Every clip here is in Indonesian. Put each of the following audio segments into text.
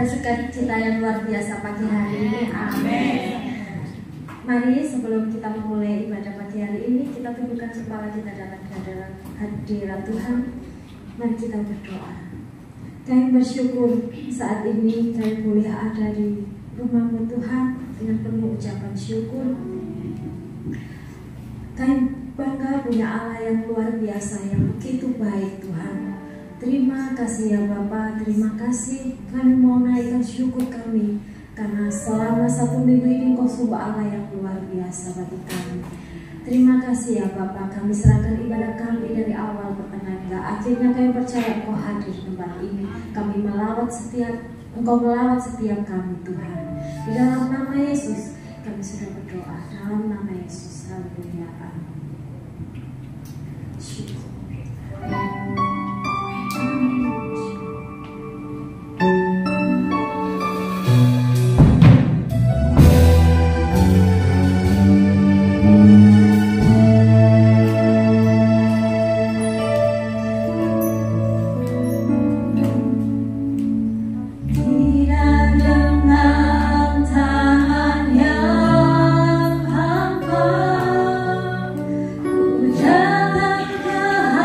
Sukacita yang luar biasa pagi hari ini. Amin. Mari sebelum kita memulai ibadah pagi hari ini, kita tundukkan kepala kita dalam hadirat Tuhan. Mari kita berdoa. Kami bersyukur saat ini kami boleh ada di rumah-Mu Tuhan dengan penuh ucapan syukur. Kami bangga punya Allah yang luar biasa, yang begitu baik Tuhan. Terima kasih ya Bapa, terima kasih. Kami mau naikkan syukur kami karena selama 1 minggu ini Engkau sungguh Allah yang luar biasa bagi kami. Terima kasih ya Bapa, kami serahkan ibadah kami dari awal pertengahan hingga akhirnya kami percaya Engkau hadir di tempat ini. Kami Engkau melawat setiap kami Tuhan. Di dalam nama Yesus kami sudah berdoa, dalam nama Yesus. Haleluya. Amin. Syukur. Jangan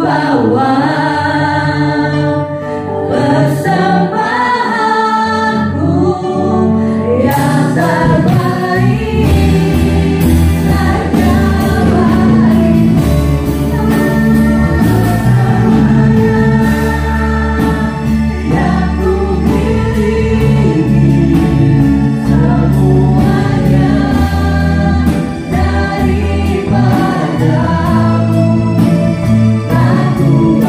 bawa persembahanku yang terbaik, saja baik. Yang ku miliki semuanya daripadamu, tak ku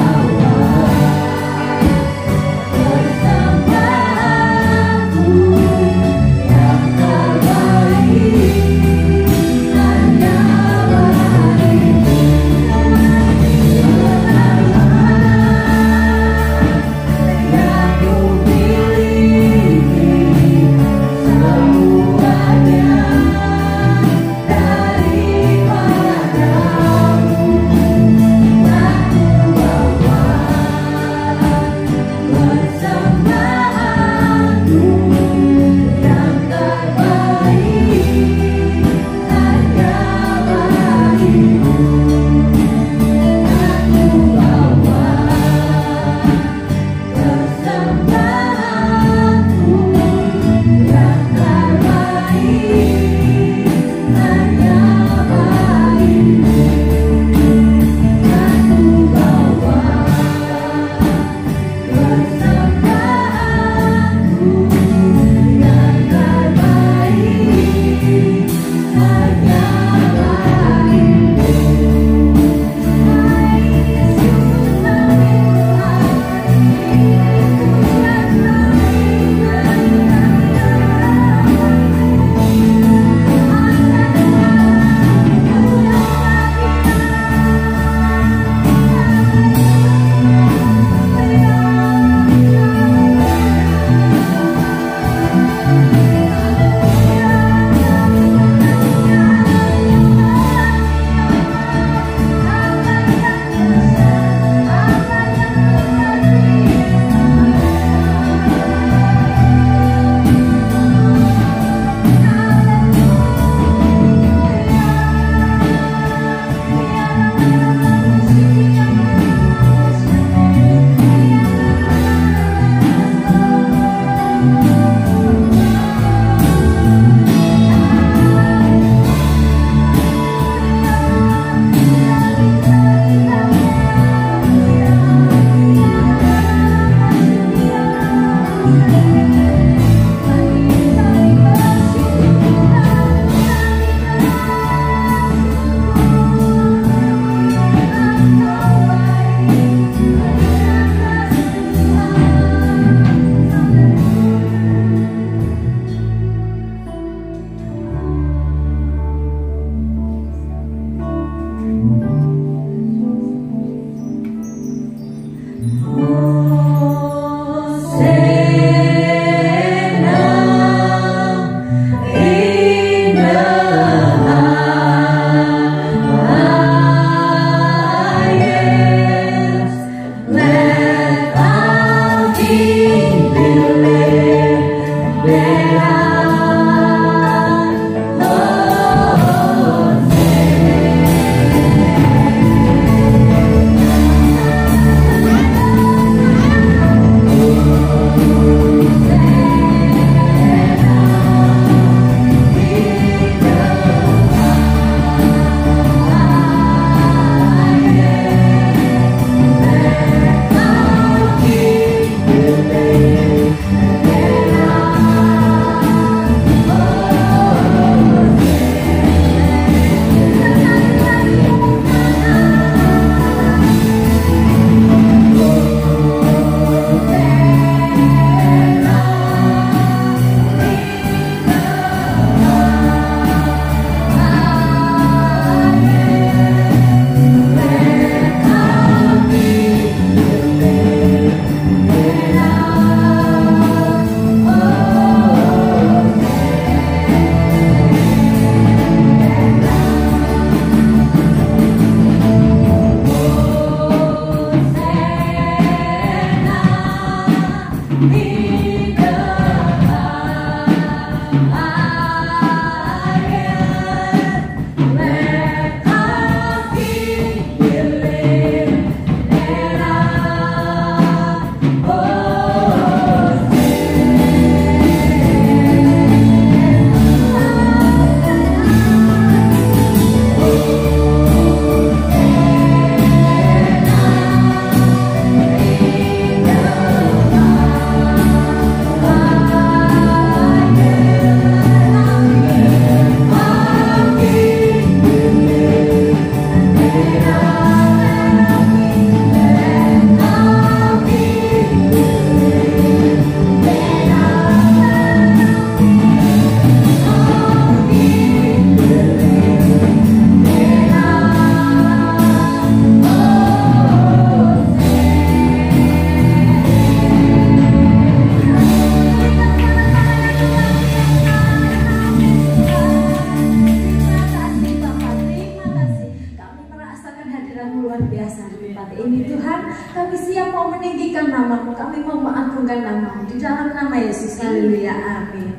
hari ini Tuhan. Kami siap mau meninggikan nama-Mu, kami mau mengagungkan nama-Mu di dalam nama Yesus. Haleluya, amin.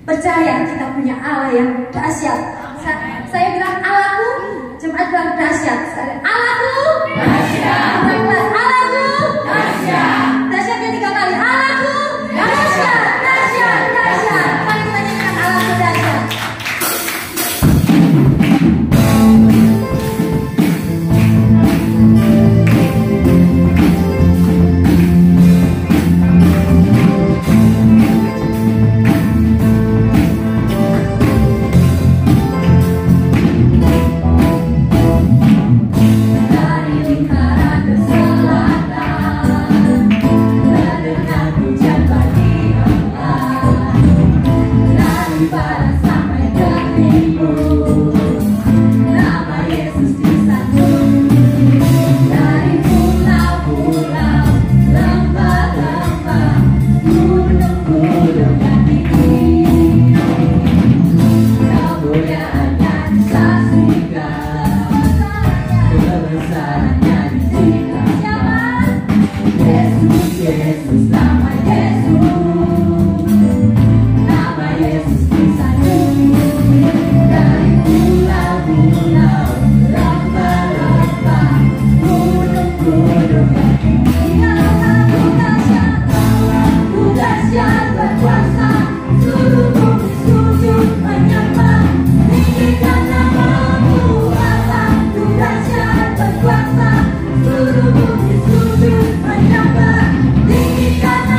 Percaya kita punya Allah yang dahsyat. Saya bilang Allahku, jemaat bilang dahsyat. Allahku dahsyat. Allahku dahsyat. Dahsyatnya 3 kali. Allahku dahsyat, dahsyat, dahsyat. Mari kita nyanyikan Allahku dahsyat. Tinggikan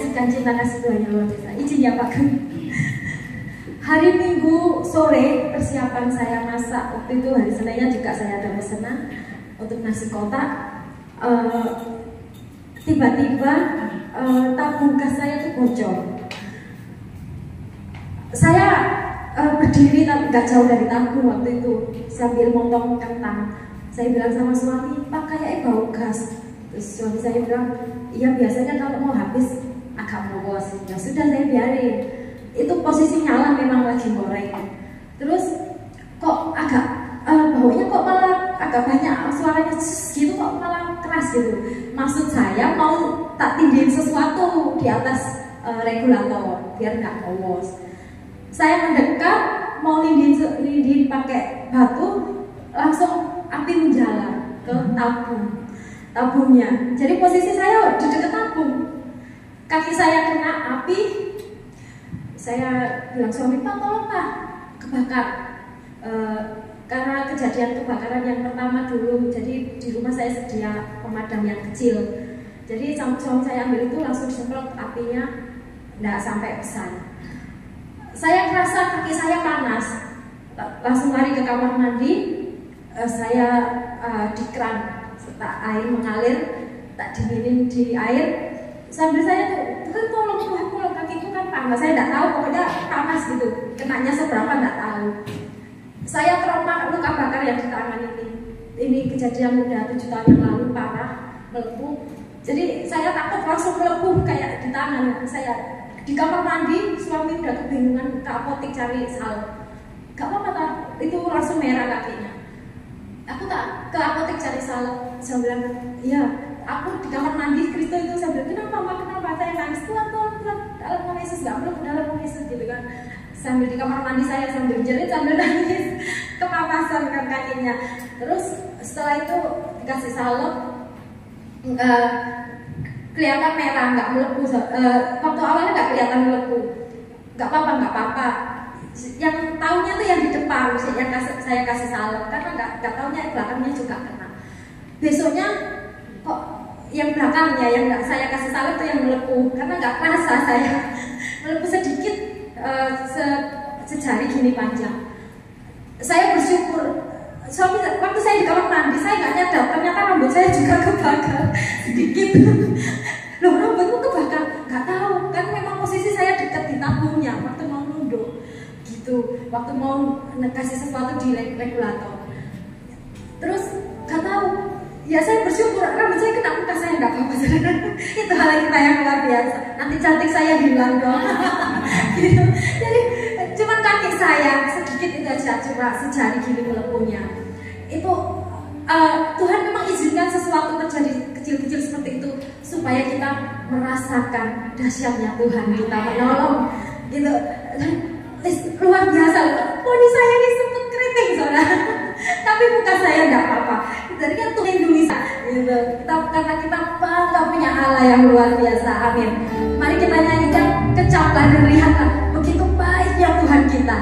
menyaksikan cinta kasih Tuhan yang luar biasa. Izin ya Pak. Hari Minggu sore persiapan saya masak, waktu itu hari Seninnya juga saya ada pesanan untuk nasi kotak. Tiba-tiba tabung gas saya itu bocor. Saya berdiri tapi nggak jauh dari tabung waktu itu sambil motong kentang. Saya bilang sama suami, Pak kayaknya bau gas. Terus suami saya bilang, iya biasanya kalau mau habis agak meluas. Ya sudah saya biarin. Itu posisi nyala memang lagi goreng. Terus kok agak baunya kok malah agak banyak suaranya gitu, kok malah keras gitu. Maksud saya mau tak tindihin sesuatu di atas regulator biar nggak lolos. Saya mendekat mau nindihin pakai batu, langsung api menjalar ke tabungnya. Jadi posisi saya di dekat tabung, kaki saya kena api. Saya bilang suami, Pak tolong Pak, kebakar. Karena kejadian kebakaran yang pertama dulu, jadi di rumah saya sedia pemadam yang kecil. Jadi suami saya ambil itu langsung disemprot apinya, nggak sampai besar. Saya merasa kaki saya panas, langsung lari ke kamar mandi. Saya di keran, air mengalir, tak dinginin di air. Sambil saya tuh, tolong kakiku kan panas. Saya nggak tahu, pokoknya panas gitu. Kenanya seberapa nggak tahu. Saya trauma luka bakar yang di tangan ini. Ini kejadian udah 7 tahun yang lalu, parah, melepuh. Jadi saya takut langsung melepuh kayak di tangan saya. Di kamar mandi, suami udah kebingungan ke apotek cari salep. Gak apa-apa, itu langsung merah kakinya. Aku tak ke apotek cari salep. Saya bilang, iya, aku di kamar mandi Kristo itu. Saya bilang, kenapa? Saya nangis, Tuhan, dalam nama Yesus, gak perlu dalam nama Yesus gitu kan. Sambil di kamar mandi saya sambil jerit, sambil nangis, kepapasan kan kakinya. Terus setelah itu dikasih salep, kelihatan merah, nggak melepuh. Waktu awalnya nggak kelihatan melepuh. Nggak apa-apa. Yang tahunya tuh yang di depan, yang saya kasih salep, karena nggak tahunya yang belakangnya juga kena. Besoknya kok yang belakangnya yang nggak saya kasih salep tuh yang melepuh, karena nggak kerasa saya melepuh sedikit, sejari gini panjang. Saya bersyukur. Suami waktu saya di kamar mandi, saya nggak nyadar ternyata rambut saya juga kebakar sedikit. Loh, rambutmu kebakar? Nggak tahu, kan memang posisi saya dekat di tabungnya waktu mau nunduk gitu, waktu mau kasih sesuatu di regulator. Terus nggak tahu, ya saya bersyukur rambut saya kena muka saya nggak apa-apa. Itu hal kita yang luar biasa. Nanti cantik saya hilang dong. Gitu. Jadi cuman kaki saya sedikit itu aja, cuma sejari gini melepuhnya. Itu Tuhan memang izinkan sesuatu terjadi kecil-kecil seperti itu supaya kita merasakan dahsyatnya Tuhan kita menolong gitu. Luar biasa. Poni saya ini sempat keriting saudara, tapi muka saya nggak apa-apa. Jadi kan Tuhan lindungi gitu. Karena kita bangga punya Allah yang luar biasa. Amin. Mari kita nyanyikan, kecaplah dan lihatlah begitu baiknya Tuhan kita.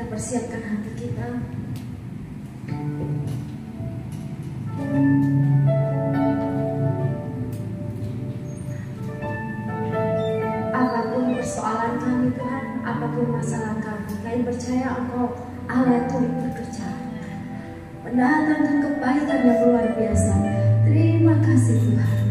kita persiapkan hati kita. Apapun persoalan kami Tuhan, apapun masalah kami percaya Engkau Allah yang turut bekerja, mendatangkan kebaikan yang luar biasa. Terima kasih Tuhan.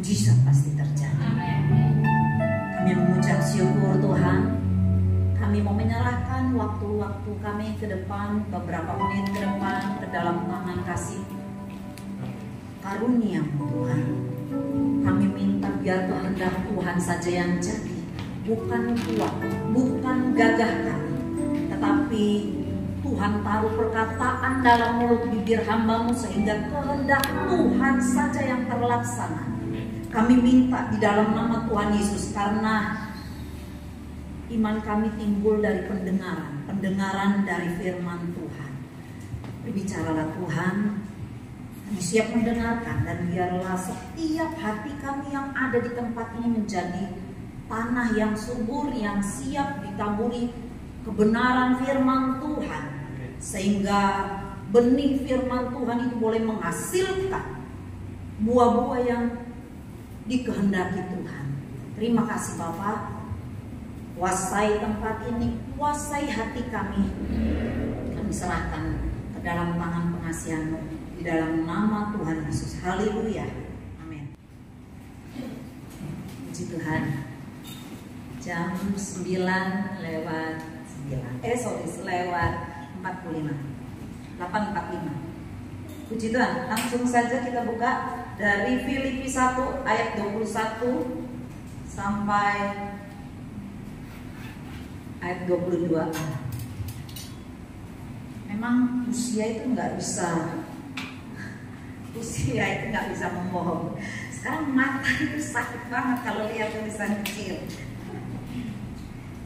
mujizat pasti terjadi. Kami mengucap syukur Tuhan. Kami mau menyerahkan waktu-waktu kami ke depan, beberapa menit ke depan, ke dalam tangan kasih karunia-Mu Tuhan. Kami minta biar kehendak Tuhan saja yang jadi, bukan kuat, bukan gagah kami, tetapi Tuhan taruh perkataan dalam mulut bibir hamba-Mu sehingga kehendak Tuhan saja yang terlaksana. Kami minta di dalam nama Tuhan Yesus, karena iman kami timbul dari pendengaran dari firman Tuhan. Berbicaralah Tuhan, kami siap mendengarkan, dan biarlah setiap hati kami yang ada di tempat ini menjadi tanah yang subur, yang siap ditaburi kebenaran firman Tuhan, sehingga benih firman Tuhan itu boleh menghasilkan buah-buah yang dikehendaki Tuhan. Terima kasih Bapak, kuasai tempat ini, kuasai hati kami. Kami serahkan ke dalam tangan pengasihan-Mu di dalam nama Tuhan Yesus. Haleluya, amin. Puji Tuhan. Jam 9 lewat 45. 8:45. Puji Tuhan. Langsung saja kita buka dari Filipi 1 ayat 21 sampai ayat 22. Memang usia itu nggak bisa membohong. Sekarang mata itu sakit banget kalau lihat tulisan kecil.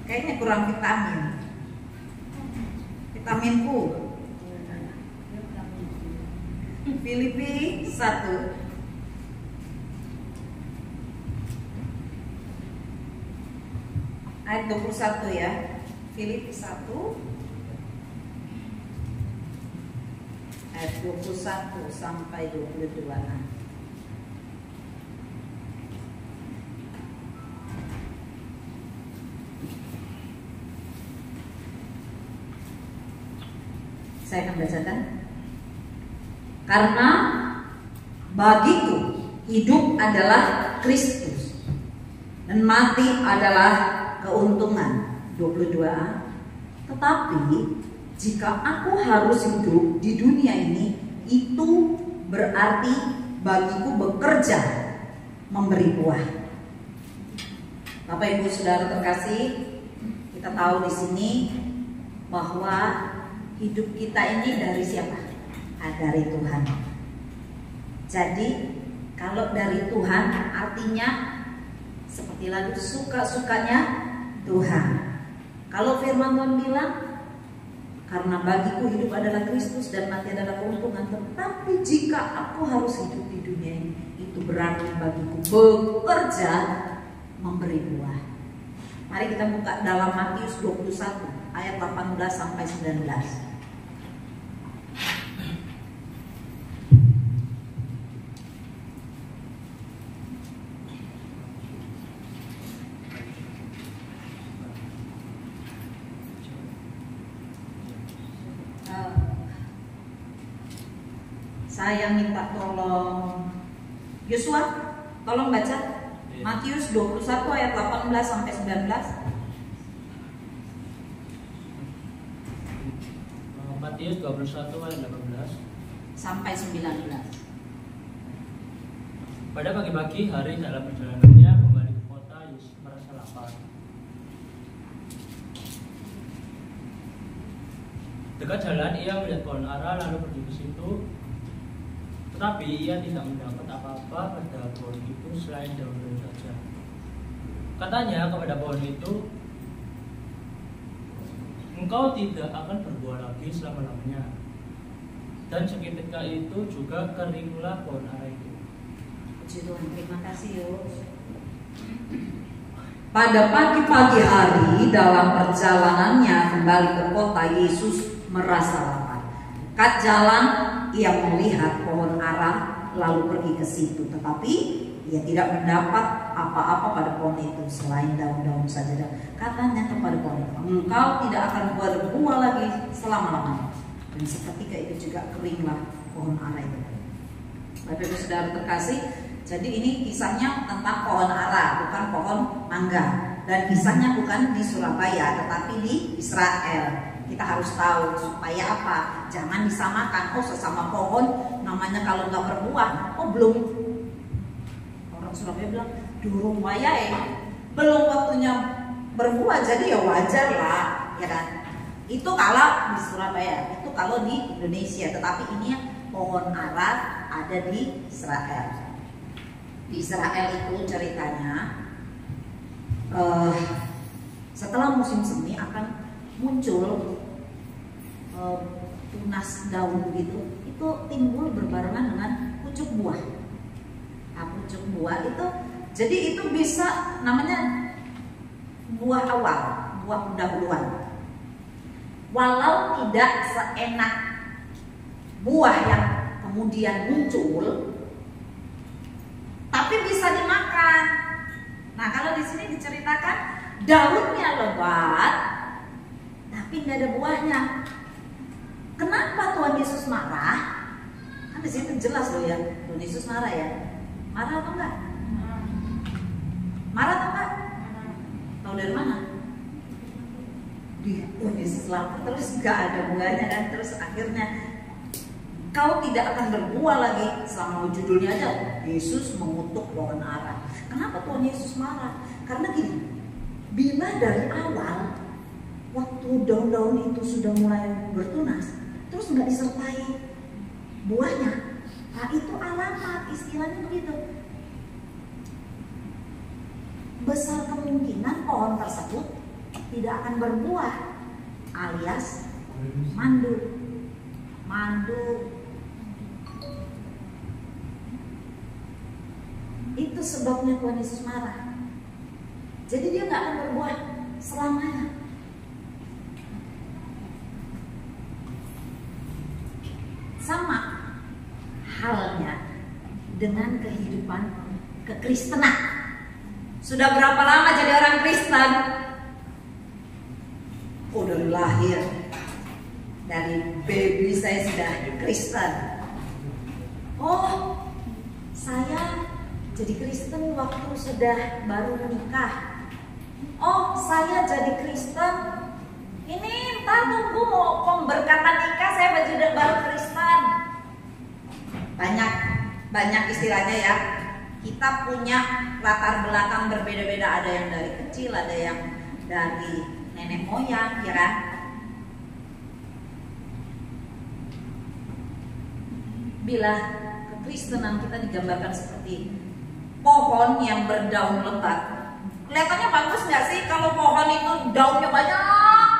Kayaknya kurang vitaminku. Filipi 1 ayat 21 ya. Filipi 1 ayat 21 sampai 22. Saya akan bacakan. Karena bagiku hidup adalah Kristus dan mati adalah keuntungan. 22a. Tetapi jika aku harus hidup di dunia ini, itu berarti bagiku bekerja memberi buah. Bapak Ibu Saudara terkasih, kita tahu di sini bahwa hidup kita ini dari siapa? Dari Tuhan. Jadi kalau dari Tuhan artinya seperti lagu suka-sukanya Tuhan. Kalau firman Tuhan bilang, karena bagiku hidup adalah Kristus dan mati adalah keuntungan, tetapi jika aku harus hidup di dunia ini, itu berarti bagiku bekerja memberi buah. Mari kita buka dalam Matius 21 ayat 18 sampai 19. Saya minta tolong Yosua, tolong baca Matius 21 ayat 18 sampai 19. Matius 21 ayat 18 sampai 19. Pada pagi-pagi hari dalam perjalanannya kembali ke kota, Yesus merasa lapar. Dekat jalan ia melihat pohon ara lalu pergi ke situ. Tetapi ia tidak mendapat apa-apa pada pohon itu selain daun-daun saja. Katanya kepada pohon itu, engkau tidak akan berbuah lagi selama-lamanya. Dan seketika itu juga keringlah pohon ara itu. Puji Tuhan, terima kasih yuk. Pada pagi-pagi hari dalam perjalanannya kembali ke kota, Yesus merasa lapar. Dekat jalan ia melihat pohon ara lalu pergi ke situ, tetapi ia tidak mendapat apa-apa pada pohon itu selain daun-daun saja. Katanya kepada pohon itu, engkau tidak akan berbuah lagi selama-lamanya. Dan seketika itu juga keringlah pohon ara itu. Bapak Ibu Saudara terkasih, jadi ini kisahnya tentang pohon ara, bukan pohon mangga. Dan kisahnya bukan di Surabaya, tetapi di Israel. Kita harus tahu supaya apa? Jangan disamakan. Oh, sesama pohon namanya kalau nggak berbuah, oh belum. Orang Surabaya bilang durung wayahe, belum waktunya berbuah, jadi ya wajar lah, ya kan? Itu kalau di Surabaya, itu kalau di Indonesia. Tetapi ini pohon ara ada di Israel. Di Israel itu ceritanya setelah musim semi akan muncul tunas daun gitu, itu timbul berbarengan dengan pucuk buah. Nah, pucuk buah itu jadi itu bisa namanya buah awal, buah pendahuluan. Walau tidak seenak buah yang kemudian muncul, tapi bisa dimakan. Nah, kalau di sini diceritakan daunnya lebat, tapi nggak ada buahnya. Kenapa Tuhan Yesus marah? Kan di sini jelas loh ya, Tuhan Yesus marah ya. Marah atau enggak? Marah atau enggak? Tahu dari mana? Tuhan Yesus lapar terus nggak ada buahnya kan, terus akhirnya kau tidak akan berbuah lagi. Sama judulnya aja, Yesus mengutuk pohon ara. Kenapa Tuhan Yesus marah? Karena gini, bila dari awal waktu daun-daun itu sudah mulai bertunas, terus nggak disertai buahnya, nah itu alamat, istilahnya begitu. Besar kemungkinan pohon tersebut tidak akan berbuah, alias mandul. Itu sebabnya Tuhan Yesus marah. Jadi dia nggak akan berbuah selamanya. Sama halnya dengan kehidupan kekristenan. Sudah berapa lama jadi orang Kristen? Oh, dari lahir, dari baby saya sudah Kristen. Oh, saya jadi Kristen waktu sudah baru menikah. Oh, saya jadi Kristen ini ntar tunggu mau pemberkatan nikah saya baru Kristen. Banyak istilahnya ya. Kita punya latar belakang berbeda-beda. Ada yang dari kecil, ada yang dari nenek moyang, ya kan? Bila kekristenan kita digambarkan seperti pohon yang berdaun lebat. Kelihatannya bagus nggak sih kalau pohon itu daunnya banyak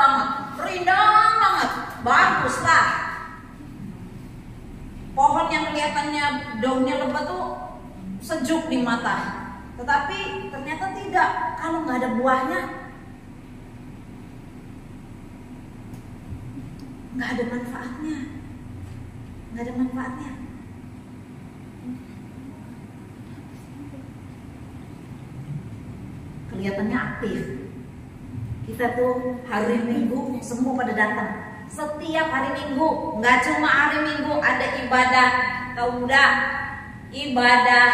banget, rindang banget, bagus lah. Pohon yang kelihatannya daunnya lebat tuh sejuk di mata, tetapi ternyata tidak. Kalau nggak ada buahnya, nggak ada manfaatnya, nggak ada manfaatnya. Kelihatannya aktif. Kita tuh hari Minggu semua pada datang. Setiap hari Minggu, nggak cuma hari Minggu, ada ibadah kauda, ibadah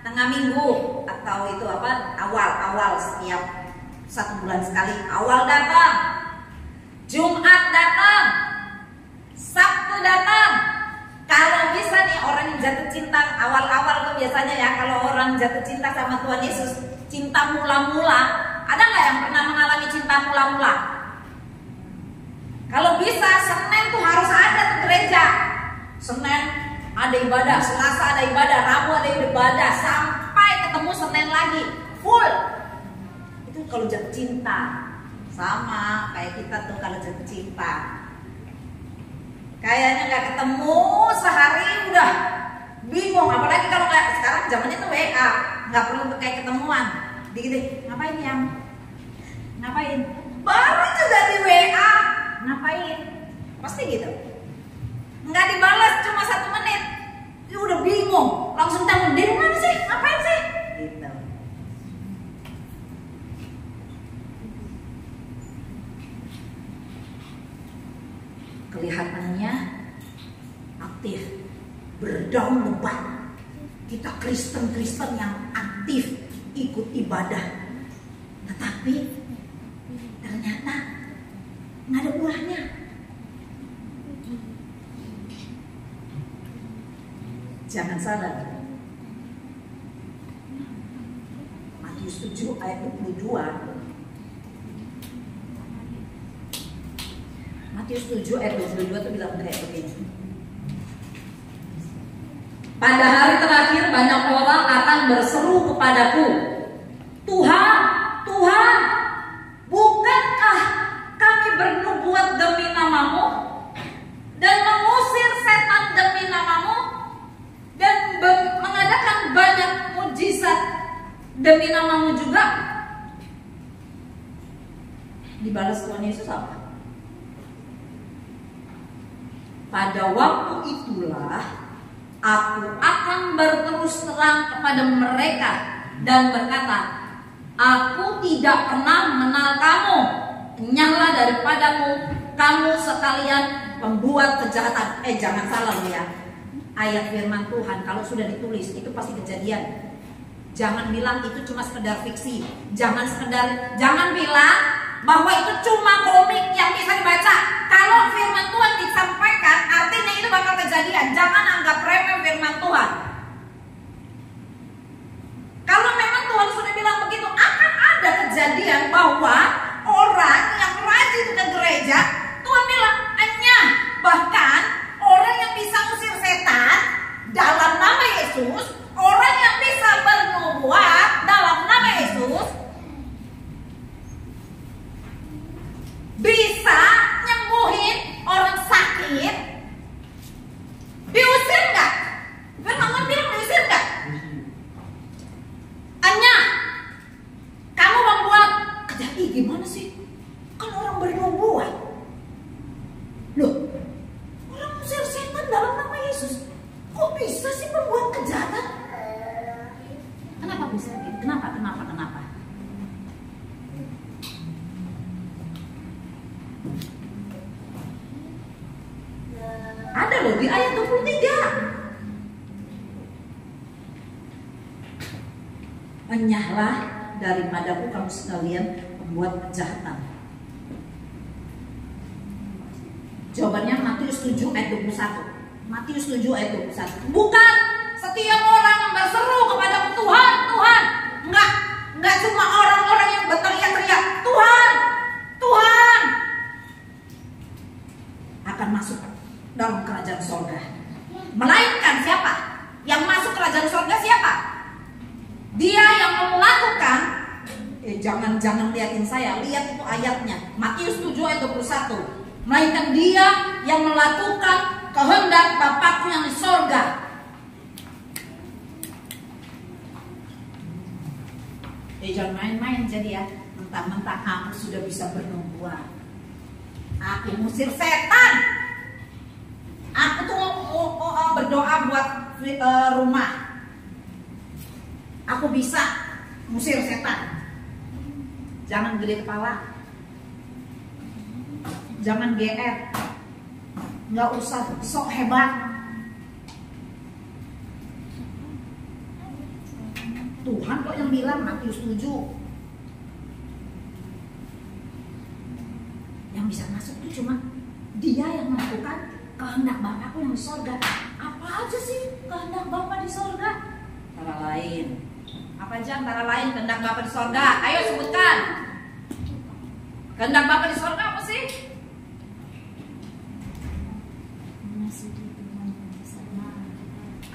tengah minggu atau itu apa awal setiap 1 bulan sekali. Awal datang, Jumat datang, jatuh cinta sama Tuhan Yesus, cinta mula-mula, ada nggak yang pernah mengalami cinta mula-mula? Kalau bisa Senin tuh harus ada ke gereja. Senin ada ibadah, Selasa ada ibadah, Rabu ada ibadah, sampai ketemu Senin lagi full. Itu kalau jatuh cinta. Sama kayak kita tuh kalau jatuh cinta, kayaknya nggak ketemu sehari udah bingung. Apalagi kalau nggak, sekarang zamannya tuh WA, nggak perlu kayak ketemuan. Dikit ngapain yang ngapain, baru juga di WA ngapain, pasti gitu. Nggak dibalas cuma 1 menit, dia udah bingung, langsung telepon, di mana sih, ngapain sih, gitu. Kelihatannya aktif, berdaun lebat. Kita Kristen-Kristen yang aktif ikut ibadah, tetapi ternyata nggak ada buahnya. Jangan salah. Matius 7 ayat 22. Matius 7 ayat 22 itu bilang kayak begini. Pada hari terakhir banyak orang akan berseru kepadaku, Tuhan, Tuhan, bukankah kami bernubuat demi namamu dan mengusir setan demi namamu dan mengadakan banyak mujizat demi namamu juga? Dibalas Tuhan Yesus apa? Pada waktu itulah aku akan berterus terang kepada mereka dan berkata, aku tidak pernah mengenal kamu. Enyahlah daripadaku, kamu sekalian pembuat kejahatan. Jangan salah ya. Ayat firman Tuhan kalau sudah ditulis itu pasti kejadian. Jangan bilang itu cuma sekedar fiksi. Jangan bilang bahwa itu cuma komik yang bisa dibaca. Kalau firman Tuhan disampaikan, artinya itu bakal kejadian. Jangan anggap remeh firman Tuhan. Kalau memang Tuhan sudah bilang begitu, akan ada kejadian bahwa orang yang rajin ke gereja, Tuhan bilang, bahkan orang yang bisa usir setan dalam nama Yesus, orang yang bisa bernubuat dalam nama Yesus, bisa nyembuhin orang sakit. Diusir nggak? Firman Tuhan bilang diusir nggak? Kamu membuat kejadian gimana sih? Kan orang bernubuat. Loh, orang usir setan dalam nama Yesus, kok bisa sih membuat kejahatan? Kenapa bisa gitu? Kenapa? Ada loh di ayat 23. Enyahlah daripadaku kamu sekalian pembuat kejahatan. Jawabannya Matius 7 ayat 21. Matius 7 ayat 21. Bukan setiap orang yang berseru kepada Tuhan, Tuhan. Enggak cuma orang-orang yang berteriak-teriak, Tuhan, Tuhan, akan masuk dalam kerajaan sorga. Melainkan siapa? Yang masuk kerajaan sorga siapa? Dia yang melakukan, jangan liatin saya, lihat itu ayatnya. Matius 7 ayat 21. Melainkan dia yang melakukan kehendak Bapakku yang di sorga. Jangan main-main jadi ya. Mentang-mentang aku sudah bisa bernubuat, aku musir setan, aku tuh berdoa buat rumah, aku bisa musir setan. Jangan gede kepala, jangan GR, nggak usah sok hebat. Tuhan kok yang bilang, Matius 7. Yang bisa masuk itu cuma dia yang melakukan kehendak Bapakku yang di sorga. Apa aja sih kehendak Bapa di sorga? Antara lain Apa aja antara lain kehendak Bapa di sorga? Ayo sebutkan. Kehendak Bapa di sorga apa sih?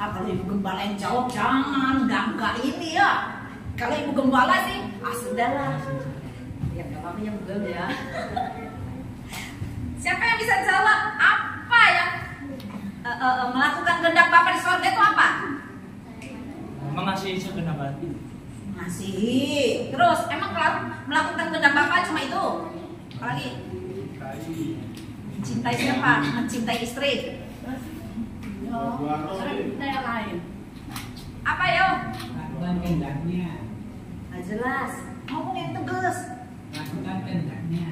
Kalau Ibu Gembala yang jawab, jangan, enggak ini ya. Kalau Ibu Gembala sih, sudahlah. Ya nggak apa-apa yang Google ya. Siapa yang bisa jawab apa yang melakukan kehendak Bapa di sorga itu apa? Mengasihi segenap hati. Mengasihi. Terus emang kalau melakukan kehendak Bapa cuma itu? Apalagi? Mencintai siapa? Mencintai istri. Yang lain. Apa yo? Lakukan kehendaknya. Nggak jelas. Ngomong yang tegas. Lakukan kehendaknya.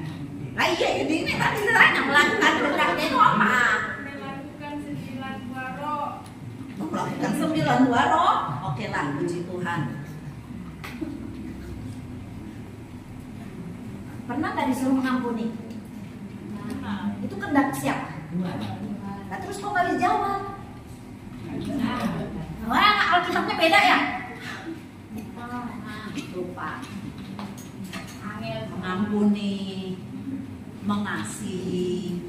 Lah iya, jadi ini tadi ditanya melakukan kehendaknya itu apa? Melakukan 9 waro. Melakukan 9 waro. Oke lah, puji Tuhan. Pernah nggak disuruh mengampuni? Itu kehendak siapa? Nah terus kok nggak dijawab? Wah, Alkitabnya beda ya? Lupa. Mengampuni, mengasihi.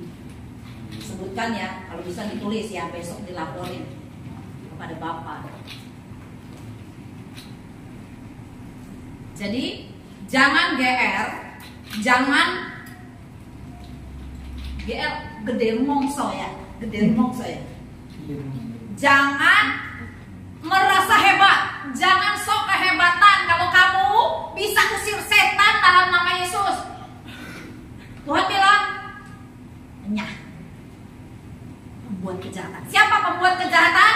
Sebutkan ya, kalau bisa ditulis ya, besok dilaporin kepada Bapak. Jadi jangan GR, jangan GR gede mongso ya, gede mongso ya. Jangan merasa hebat, jangan sok kehebatan kalau kamu bisa usir setan dalam nama Yesus. Tuhan bilang, nyah, pembuat kejahatan. Siapa pembuat kejahatan?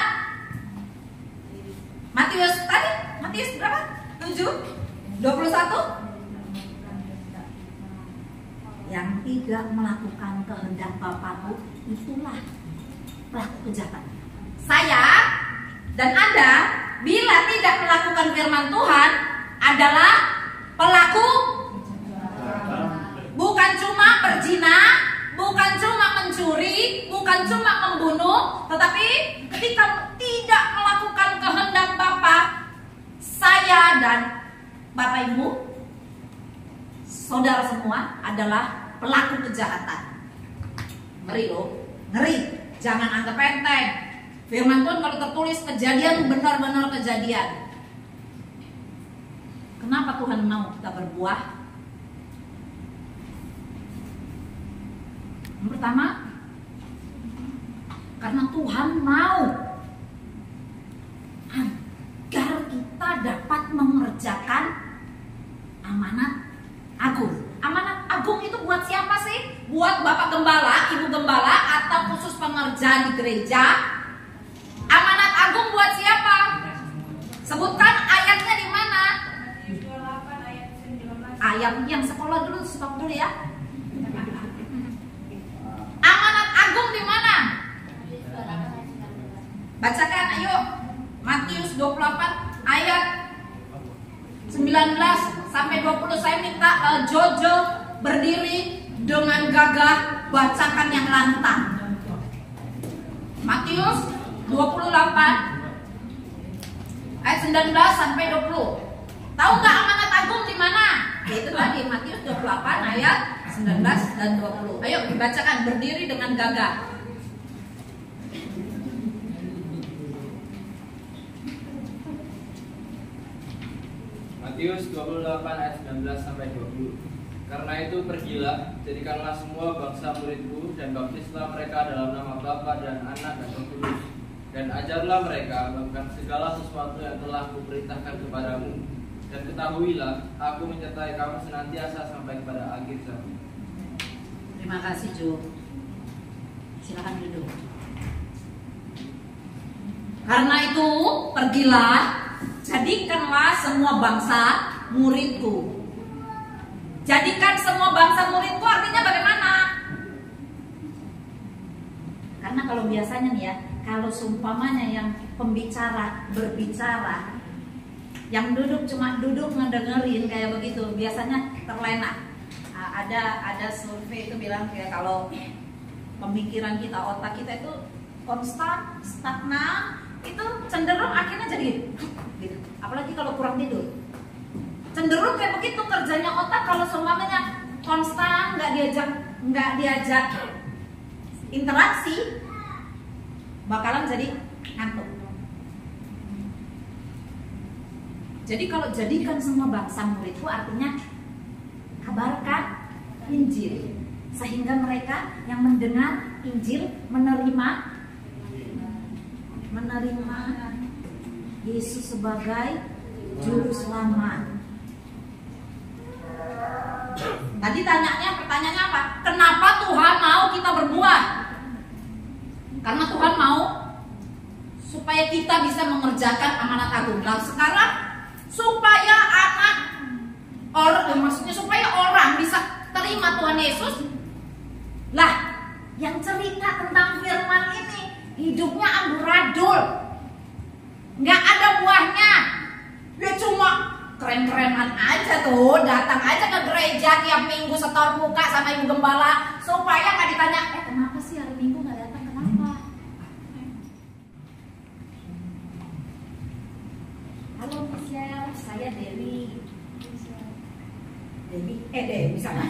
Matius tadi, Matius berapa? 7:21. Yang tidak melakukan kehendak Bapakku itulah pelaku kejahatan. Saya dan Anda bila tidak melakukan firman Tuhan adalah pelaku, bukan cuma berzina, bukan cuma mencuri, bukan cuma membunuh, tetapi ketika tidak melakukan kehendak Bapa, saya dan Bapak Ibu, saudara semua adalah pelaku kejahatan. Ngeri loh, ngeri. Jangan anggap enteng. Firman Tuhan kalau tertulis kejadian benar-benar kejadian. Kenapa Tuhan mau kita berbuah? Yang pertama, karena Tuhan mau agar kita dapat mengerjakan amanat agung. Amanat agung itu buat siapa sih? Buat Bapak Gembala, Ibu Gembala, atau khusus pengerja di gereja? Amanat agung buat siapa? Sebutkan ayatnya di mana? 28 ayat 19. Ayat yang sekolah dulu, stop dulu ya. Amanat agung di mana? Bacakan ayo. Matius 28 ayat 19 sampai 20. Saya minta Jojo berdiri dengan gagah, bacakan yang lantang. Matius 28 ayat 19 sampai 20. Tahu nggak amanat agung di mana? Itu tadi Matius 28 ayat 19 dan 20. Ayo dibacakan berdiri dengan gagah. Matius 28 ayat 19 sampai 20. Karena itu pergilah, jadikanlah semua bangsa muridku dan baptislah mereka dalam nama Bapa dan Anak dan Roh Kudus. Dan ajarlah mereka melakukan segala sesuatu yang telah kuperintahkan kepadamu. Dan ketahuilah, aku menyertai kamu senantiasa sampai kepada akhir zaman. Terima kasih Jo. Silakan duduk. Karena itu pergilah, jadikanlah semua bangsa muridku. Jadikan semua bangsa muridku artinya bagaimana? Karena kalau biasanya nih ya, kalau seumpamanya yang pembicara berbicara, yang duduk cuma duduk ngedengerin kayak begitu, biasanya terlena. Ada survei itu bilang kayak kalau pemikiran kita, otak kita itu konstan, stagnan, itu cenderung akhirnya jadi gitu. Apalagi kalau kurang tidur. Cenderung kayak begitu kerjanya otak kalau seumpamanya konstan, nggak diajak interaksi, bakalan jadi ngantuk. Jadi kalau jadikan semua bangsa muridku artinya kabarkan Injil, sehingga mereka yang mendengar Injil menerima Yesus sebagai juru selamat. Tadi pertanyaannya apa? Kenapa Tuhan mau kita berbuah? Karena Tuhan mau supaya kita bisa mengerjakan amanat agung. Nah, sekarang supaya supaya orang bisa terima Tuhan Yesus. Lah, yang cerita tentang firman ini hidupnya amburadul, nggak ada buahnya. Dia cuma keren-kerenan aja tuh, datang aja ke gereja tiap minggu setor muka sama ibu gembala supaya nggak ditanya, kenapa sih hari minggu nggak datang, kenapa? Halo Michelle, saya Dewi. Dewi misalnya.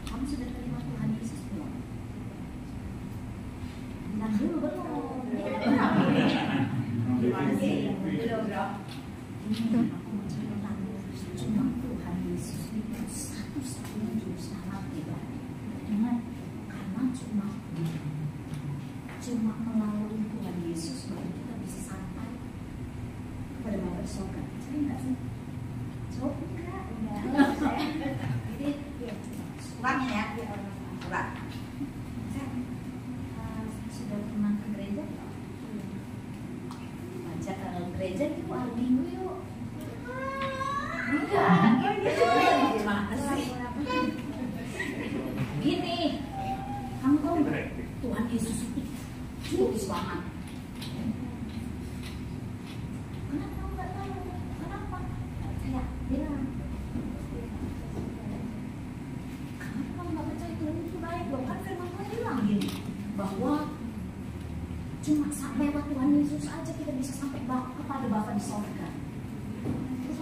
Kamu sudah terima Tuhan Yesus belum? Bilang dulu belum. Gimana sih? Belum dong. Aku mau cerita, cuma Tuhan Yesus itu satu-satunya juru selamat kita. Ingat, karena cuma melalui Tuhan Yesus baru kita bisa sampai kepada Bapa di surga. Jadi nggak sih? Jawab enggak? Jadi kurangnya ya, kurang. Sudah pernah ke gereja? Ajak ke gereja itu hari Minggu yuk. Enggak, gimana sih? Gini, kamu tahu Tuhan Yesus itu juru selamat. Kenapa nggak tahu? Kenapa? Saya bilang, karena kamu nggak percaya Tuhan itu baik loh. Kan firman Tuhan bilang gini, bahwa cuma lewat Tuhan Yesus aja kita bisa sampai kepada Bapa di surga. Terus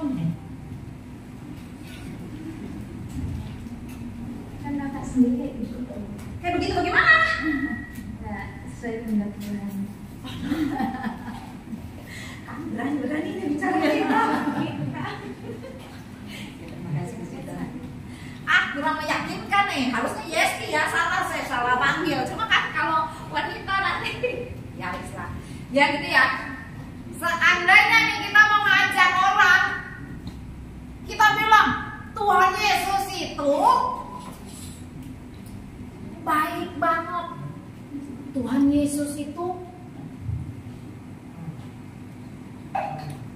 Kan kakak sendiri gitu. kayak begitu bagaimana? Nggak sesuai kehendak Tuhan. Kamu berani-beraninya bicara kita. Terima kasih Tuhan. Kurang meyakinkan nih. Harusnya Yesti ya, saya salah panggil. Cuma kan kalau wanita nanti ya Islam. Ya gitu ya. Seandainya nih kita mau ngajak orang, kita bilang Tuhan Yesus itu baik banget. Tuhan Yesus itu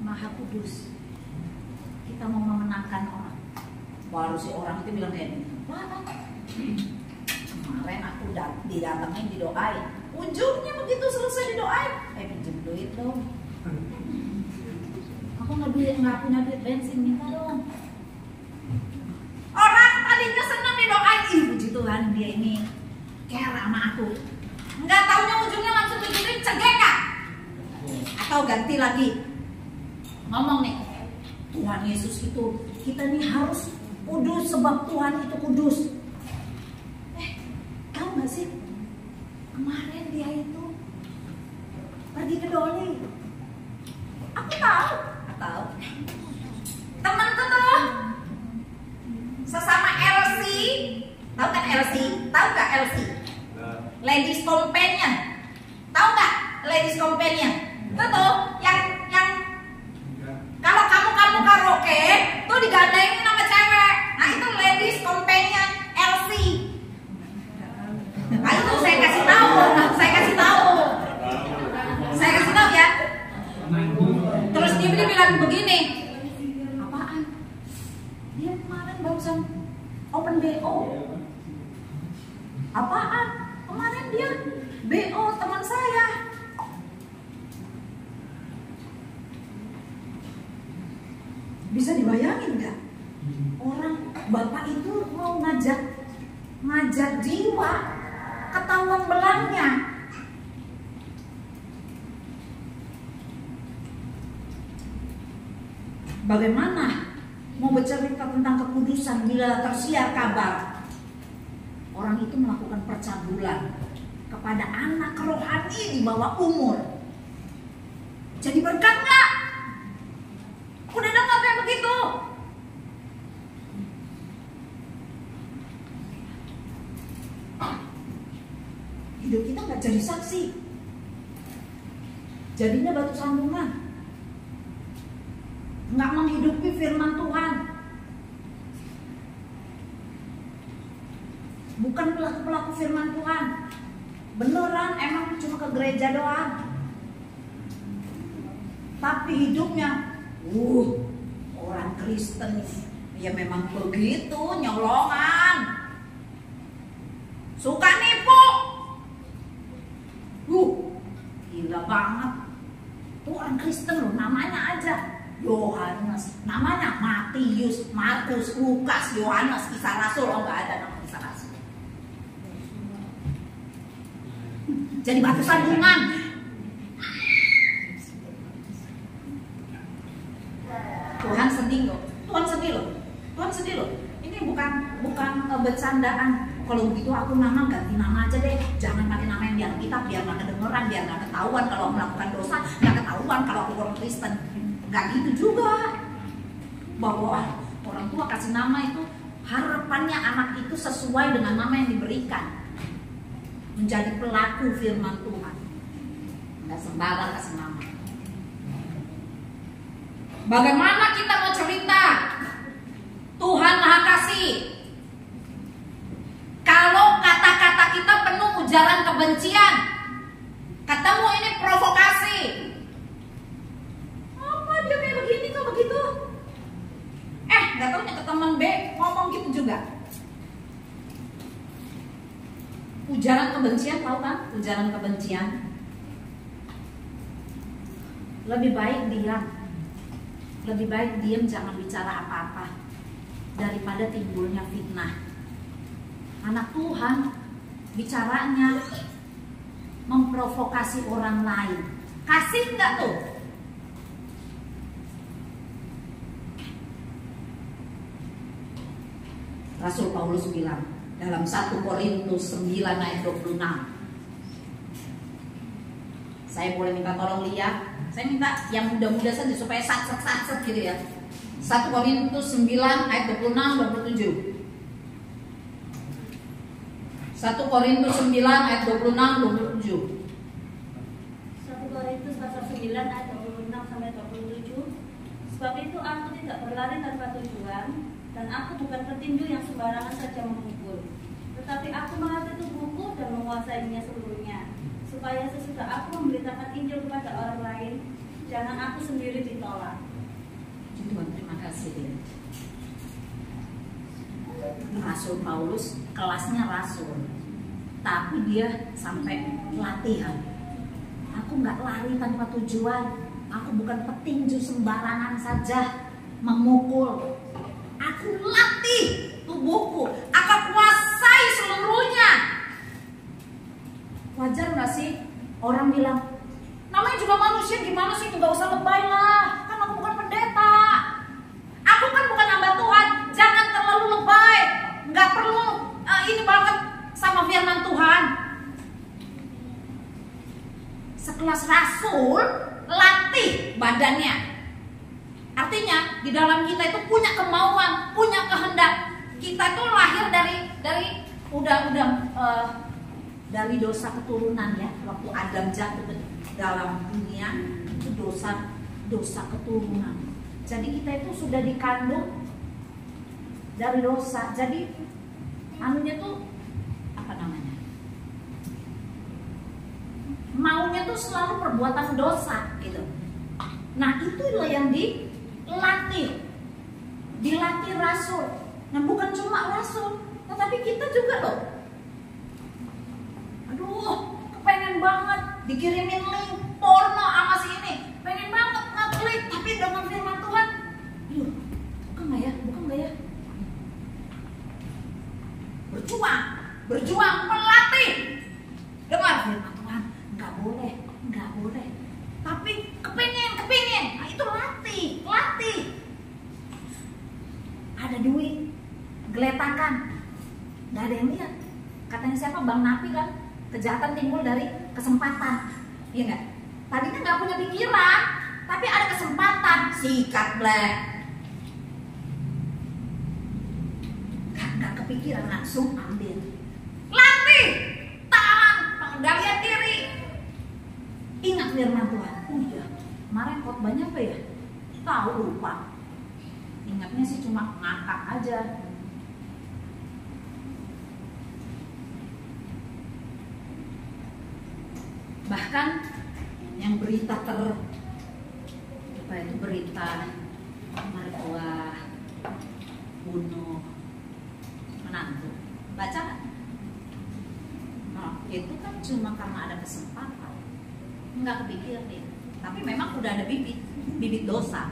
Maha Kudus. Kita mau memenangkan orang, baru si orang itu bilang kayak wah, kemarin aku didatengin, didoain, ujungnya begitu selesai didoain, pinjam duit dong. Aku nggak punya duit bensin, minta dong. Orang tadinya senang didoain, puji Tuhan dia ini care sama aku. Nggak taunya ujungnya langsung begini cegeka. Atau ganti lagi ngomong nih, Tuhan Yesus itu kita nih harus kudus sebab Tuhan itu kudus. Tahu nggak sih kemarin dia itu pergi ke Doli. Aku tahu temanku tuh sesama LC. Tahu kan LC? Tahu nggak LC? Ladies Companion. Tahu nggak Ladies Companion? Itu tuh yang kalau kamu karaoke tuh digandengin sama cewek. Nah itu Ladies Companion LC. Nah itu saya kasih tahu ya. Terus dia bilang begini, apaan? Dia kemarin barusan open BO. Apaan? Kemarin dia BO teman saya. Bisa dibayangin nggak? Orang bapak itu mau ngajak jiwa, ketahuan belangnya. Bagaimana mau bercerita tentang kekudusan bila tersiar kabar orang itu melakukan percabulan kepada anak rohani di bawah umur? Jadi berkat nggak? Udah dengar kayak begitu? Hidup kita nggak jadi saksi, jadinya batu sandungan, nggak menghidupi firman Tuhan, bukan pelaku-pelaku firman Tuhan. Beneran emang cuma ke gereja doang, tapi hidupnya orang Kristen ya memang begitu, nyolongan, suka nipu. Gila banget. Tuh orang Kristen loh, namanya aja Yohanes, namanya Matius, Markus, Lukas, Yohanes, Kisah Rasul. Oh nggak ada nama Kisah Rasul. Jadi batu sandungan. Tuhan sedih loh, Tuhan sedih loh, Tuhan sedih loh. Ini bukan bercandaan. Kalau begitu aku nama ganti nama aja deh, jangan pakai nama yang di Alkitab, biar nggak kedengeran, biar nggak ketahuan kalau melakukan dosa, nggak ketahuan kalau aku orang Kristen. Nggak gitu juga. Bahwa orang tua kasih nama itu harapannya anak itu sesuai dengan nama yang diberikan, menjadi pelaku firman Tuhan. Nggak sembarang kasih nama. Bagaimana kita mau cerita Tuhan Maha Kasih kalau kata-kata kita penuh ujaran kebencian, ketemu ini provokasi? Apa dia kayak begini kok begitu? Gak taunya ke teman B ngomong gitu juga. Ujaran kebencian, tahu kan? Ujaran kebencian. Lebih baik diam. Lebih baik diam, jangan bicara apa-apa daripada timbulnya fitnah. Anak Tuhan bicaranya memprovokasi orang lain. Kasih nggak tuh? Rasul Paulus bilang dalam 1 Korintus 9 ayat 26. Saya boleh minta tolong lihat. Saya minta yang muda-muda saja supaya satset gitu ya. 1 Korintus 9 ayat 26-27. 1 Korintus 9 ayat 26-27. 1 Korintus pasal 9 ayat 26-27. Sebab itu aku tidak berlari tanpa tujuan, dan aku bukan petinju yang sembarangan saja memukul, tetapi aku melatih tubuhku dan menguasainya seluruhnya, supaya sesudah aku memberitakan Injil kepada orang lain, jangan aku sendiri ditolak. Tuhan, terima kasih. Rasul Paulus kelasnya rasul, tapi dia sampai latihan. Aku nggak lari tanpa tujuan, aku bukan petinju sembarangan saja memukul. Aku latih tubuhku, aku kuasai seluruhnya. Wajar nggak sih orang bilang, namanya juga manusia, gimana sih, nggak usah lebay lah, kan aku bukan pendeta, aku kan bukan hamba Tuhan, jangan terlalu lebay, nggak perlu ini banget sama firman Tuhan. Sekelas rasul latih badannya. Artinya di dalam kita itu punya kemauan, punya kehendak. Kita tuh lahir dari dari dosa keturunan ya. Waktu Adam jatuh ke dalam dunia itu dosa keturunan. Jadi kita itu sudah dikandung dari dosa. Jadi anunya tuh apa namanya? Maunya tuh selalu perbuatan dosa gitu. Nah itulah yang dilatih rasul. Nah bukan cuma rasul, tetapi kita juga loh. Aduh, kepengen banget dikirimin link porno sama si ini, pengen banget ngeklik, tapi dengan firman Tuhan, bukan nggak ya? Berjuang melatih dengan firman Tuhan, nggak boleh. Tapi kepengen, nah itu latih. katanya siapa, Bang Napi kan, kejahatan timbul dari kesempatan, iya nggak? Tadinya nggak punya pikiran, tapi ada kesempatan, sikat black. Nggak kepikiran, langsung ambil. Latih tangan, pengendalian diri. Ingat firman Tuhan. Oh iya, kemarin khotbahnya apa ya? Tahu, lupa. Ingatnya sih cuma ngakak aja. Bahkan yang berita berita mertua bunuh menantu, baca kan? Nah, itu kan cuma karena ada kesempatan, nggak kepikir deh. Tapi memang udah ada bibit dosa.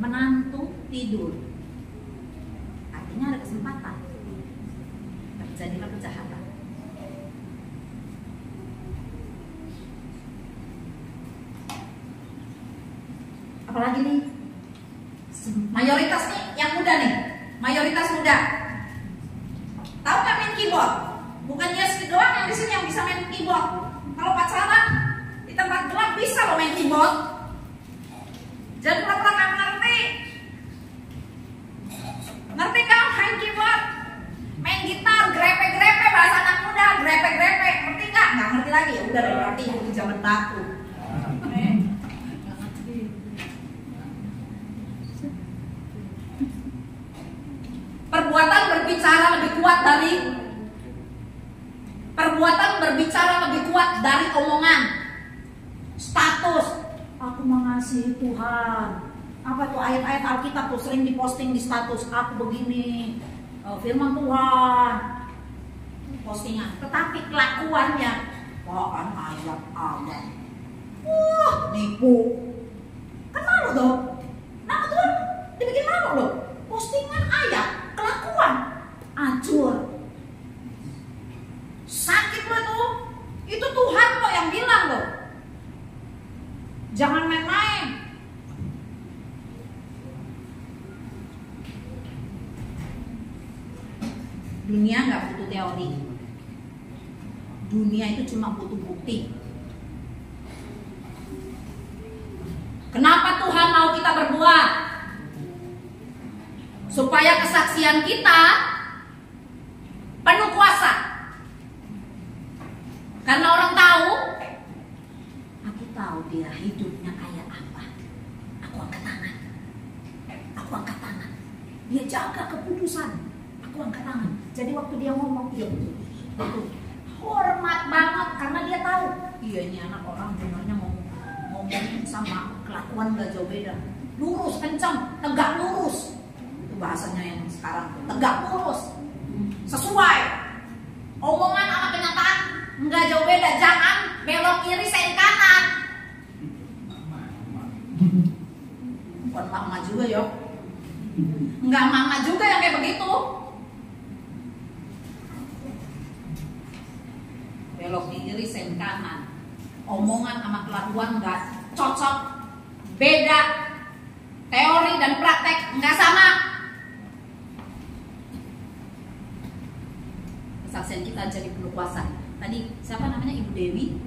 Menantu tidur, artinya ada kesempatan, terjadilah kejahatan. Apalagi nih, mayoritas nih yang muda nih, mayoritas muda. Tahu nggak main keyboard? Bukan Yes doang yang di sini yang bisa main keyboard. Kalau pacaran di tempat gelap bisa lo main keyboard. Jangan pura-pura nggak ngerti. Ngerti kan main keyboard? Main gitar, grepe-grepe, bahasa anak muda, grepe-grepe. Ngerti nggak? Nggak ngerti lagi. Ya udah berarti itu zaman batu. Perbuatan berbicara lebih kuat dari omongan. Status, aku mengasihi Tuhan. Apa tuh ayat-ayat Alkitab tuh sering diposting di status, aku begini, firman Tuhan, postingan. Tetapi kelakuannya, apaan ayat-ayat, nipu. Kan malu dong. Nama Tuhan dibikin malu loh. Postingan ayat, kelakuan, acur. Sakit lo tuh. Itu Tuhan lo yang bilang lo. Jangan main-main. Dunia nggak butuh teori. Dunia itu cuma butuh bukti. Kenapa Tuhan mau kita berbuat? Supaya kesaksian kita penuh kuasa. Karena orang tahu, aku tahu dia hidupnya kayak apa. Aku angkat tangan. Dia jaga keputusan. Aku angkat tangan. Jadi waktu dia ngomong, iya betul. Hormat banget karena dia tahu. Iya ini anak orang benernya ngomong sama kelakuan gak jauh beda. Lurus, kencang, tegak lurus. Itu bahasanya yang sekarang. Tegak lurus. Sesuai. Omongan sama kenyataan nggak jauh beda. Jangan belok kiri sen kanan. Bukan mama juga yo. Nggak mama juga yang kayak begitu. Belok kiri sen kanan. Omongan sama kelakuan nggak cocok. Beda. Teori dan praktek nggak sama. Kesaksian kita jadi penuh kuasa. Tadi siapa namanya, Ibu Dewi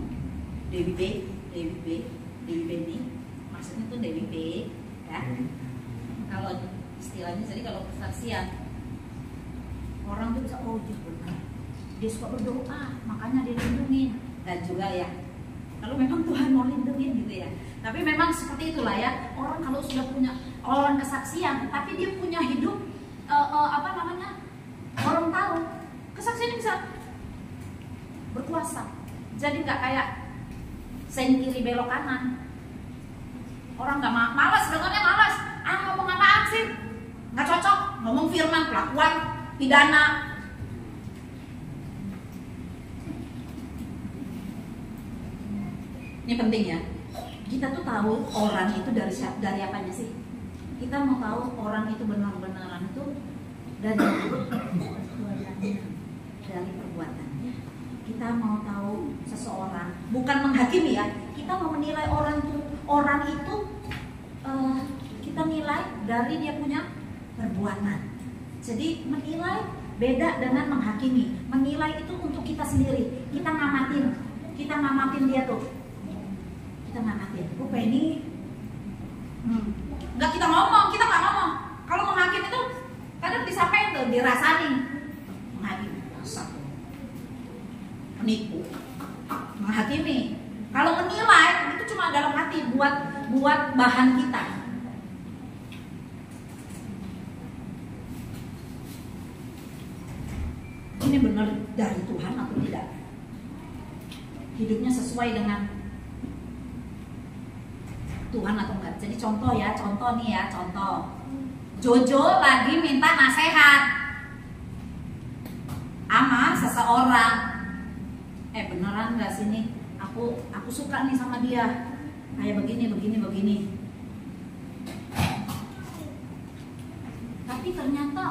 ini maksudnya tuh Dewi B ya. Kalau istilahnya, jadi kalau kesaksian orang tuh bisa, oh dia benar, dia suka berdoa makanya dia lindungin. Dan juga ya, kalau memang Tuhan mau lindungin gitu ya. Tapi memang seperti itulah ya, orang kalau sudah punya orang kesaksian tapi dia punya hidup orang tahu kesaksian bisa berkuasa. Jadi nggak kayak sen kiri belok kanan. Orang nggak malas, dengarnya malas. Ngomong apaan sih? Nggak cocok. Ngomong firman, kelakuan, pidana. Ini penting ya. Kita tuh tahu orang itu dari apanya sih? Kita mau tahu orang itu benar-benaran itu dari perbuatannya. Kita mau tahu seseorang, bukan menghakimi ya. Kita mau menilai orang itu kita nilai dari dia punya perbuatan. Jadi menilai Beda dengan menghakimi. Menilai itu untuk kita sendiri. Kita ngamatin dia tuh. Kita ngamatin. Penny. Nggak kita nggak ngomong. Kalau menghakimi itu kadang disampaikan tuh, dirasain. Menghakimi, satu. Menipu. Menghakimi. Kalau menilai itu cuma dalam hati buat bahan kita. Ini benar dari Tuhan atau tidak? Hidupnya sesuai dengan Tuhan atau enggak? Jadi contoh nih ya. Jojo lagi minta nasihat sama seseorang. Beneran nggak sih nih? Aku suka nih sama dia. Kayak begini. Tapi ternyata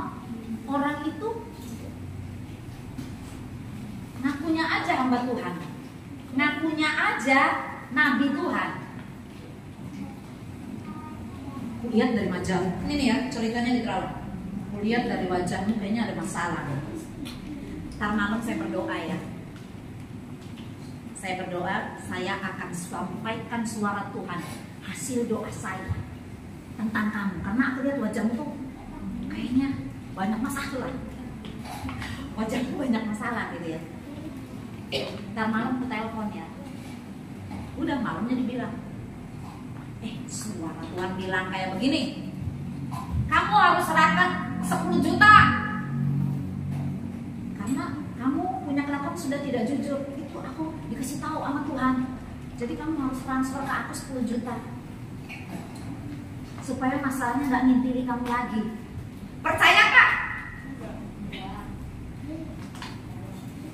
orang itu ngakunya aja hamba Tuhan, ngakunya aja nabi Tuhan. Kulihat dari wajah, ini nih ya ceritanya di Terawang. Kulihat dari wajahmu kayaknya ada masalah. Ntar malam saya berdoa ya. Saya berdoa, saya akan sampaikan suara Tuhan, hasil doa saya tentang kamu. Karena aku lihat wajahmu tuh kayaknya banyak masalah. Wajahmu banyak masalah gitu ya. Ntar malam aku telepon ya. Udah malamnya dibilang, suara Tuhan bilang kayak begini, kamu harus serahkan 10 juta karena kamu punya kelakuan sudah tidak jujur. Itu aku dikasih tahu sama Tuhan. Jadi kamu harus transfer ke aku 10 juta supaya masalahnya nggak ngintili kamu lagi. Percaya kak?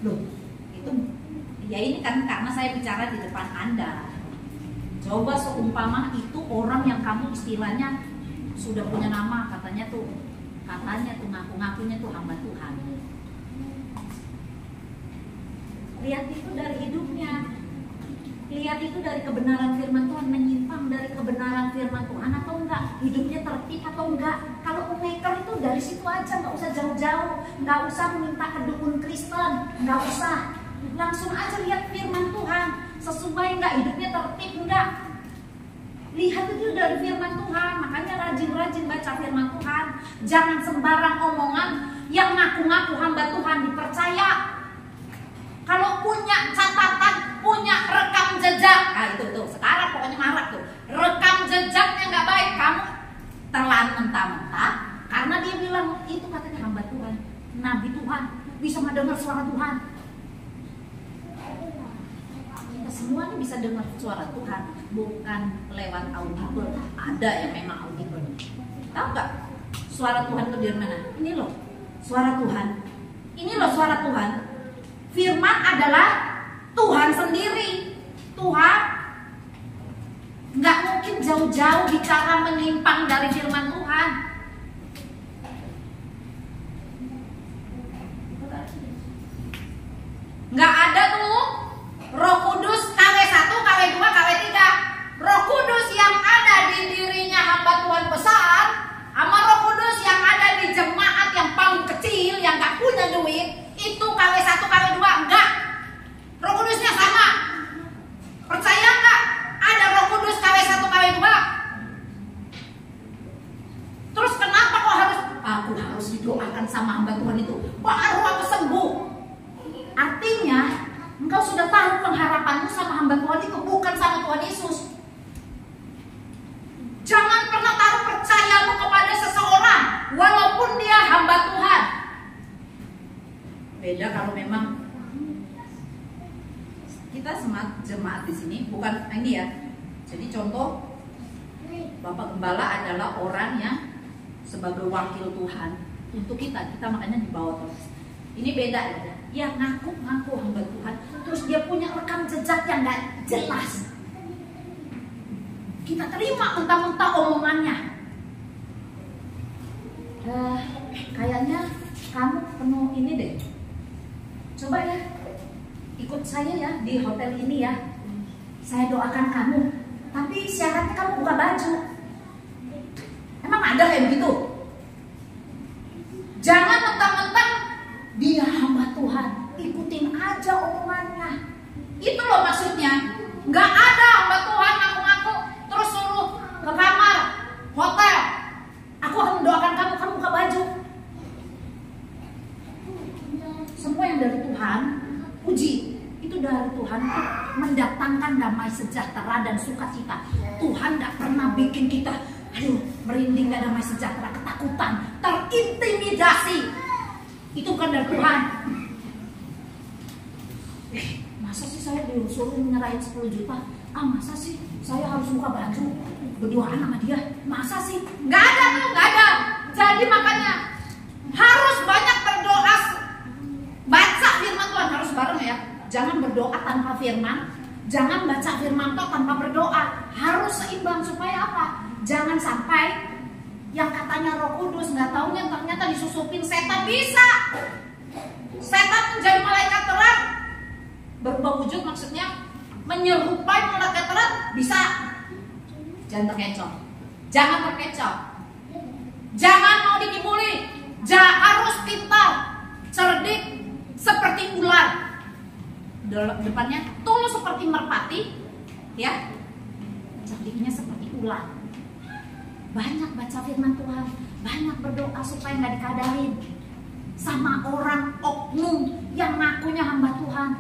Loh, itu ya ini kan karena saya bicara di depan Anda. Coba seumpama itu orang yang kamu istilahnya sudah punya nama, katanya tuh ngaku-ngakunya tuh hamba Tuhan. Lihat itu dari hidupnya, lihat itu dari kebenaran firman Tuhan, menyimpang dari kebenaran firman Tuhan atau enggak, hidupnya tertib atau enggak. Kalau maker itu dari situ aja, nggak usah jauh-jauh, nggak usah minta ke dukun Kristen, nggak usah, langsung aja lihat firman Tuhan, sesuai nggak hidupnya tertib enggak. Lihat itu dari firman Tuhan, makanya rajin-rajin baca firman Tuhan. Jangan sembarang omongan yang ngaku-ngaku hamba Tuhan dipercaya. Kalau punya catatan, punya rekam jejak, itu tuh sekarang pokoknya marak tuh, rekam jejaknya nggak baik, kamu telan mentah-mentah karena dia bilang itu katanya hamba Tuhan, nabi Tuhan, bisa mendengar suara Tuhan. Kita semua ini bisa dengar suara Tuhan, bukan lewat audible. Ada yang memang audible. Tahu nggak suara Tuhan itu dari mana? Ini loh suara Tuhan. Ini loh suara Tuhan. Firman adalah Tuhan sendiri. Tuhan nggak mungkin jauh-jauh bicara menyimpang dari firman Tuhan. Nggak ada tuh Roh Kudus KW1, KW2, KW3. Roh Kudus yang ada di dirinya hamba Tuhan besar sama Roh Kudus yang ada di jemaat yang paling kecil yang nggak punya duit, itu KW1, KW2 enggak. Roh Kudusnya sama. Percaya enggak? Ada Roh Kudus KW1, KW2. Terus kenapa kok aku harus didoakan sama hamba Tuhan itu baru aku sembuh? Artinya engkau sudah tahu pengharapanmu sama hamba Tuhan itu bukan sama Tuhan Yesus. Jangan pernah taruh percayamu kepada seseorang walaupun dia hamba Tuhan. Beda kalau memang kita jemaat di sini bukan ini ya. Jadi contoh Bapak Gembala adalah orang yang sebagai wakil Tuhan untuk kita makanya dibawa terus. Ini beda ya. Ya ngaku hamba Tuhan, terus dia punya rekam jejak yang nggak jelas. Kita terima mentah-mentah omongannya. Kayaknya kamu penuh ini deh. Coba ya, ikut saya ya di hotel ini ya. Saya doakan kamu. Tapi syaratnya kamu buka baju. Emang ada kayak begitu? Jangan mentang-mentang Dia hamba Tuhan, ikutin aja omongannya. Itu loh maksudnya. Nggak ada hamba Tuhan ngaku-ngaku terus suruh ke kamar, hotel. Aku akan mendoakan kamu, kamu buka baju. Semua yang dari Tuhan, puji, itu dari Tuhan mendatangkan damai sejahtera dan sukacita. Tuhan gak pernah bikin kita merinding, gak damai sejahtera, ketakutan, terintimidasi. Itu bukan dari Tuhan. Masa sih saya disuruh nyerahin 10 juta? Masa sih saya harus buka baju berduaan sama dia? Masa sih? Gak ada tuh, gak ada. Jadi makanya harus banyak berdoa. Baca firman Tuhan harus bareng ya. Jangan berdoa tanpa firman, jangan baca firman Tuhan tanpa berdoa. Harus seimbang supaya apa? Jangan sampai yang katanya Roh Kudus nggak taunya ternyata disusupin setan. Bisa setan menjadi malaikat terang, berubah wujud, maksudnya menyerupai malaikat terang. Bisa. Jangan terkecoh, jangan terkecoh, jangan mau dikibuli. Harus pintar, cerdik seperti ular. Depannya tulus seperti merpati, ya, cerdiknya seperti ular. Banyak baca firman Tuhan, banyak berdoa supaya nggak dikadarin sama orang oknum yang ngakunya hamba Tuhan.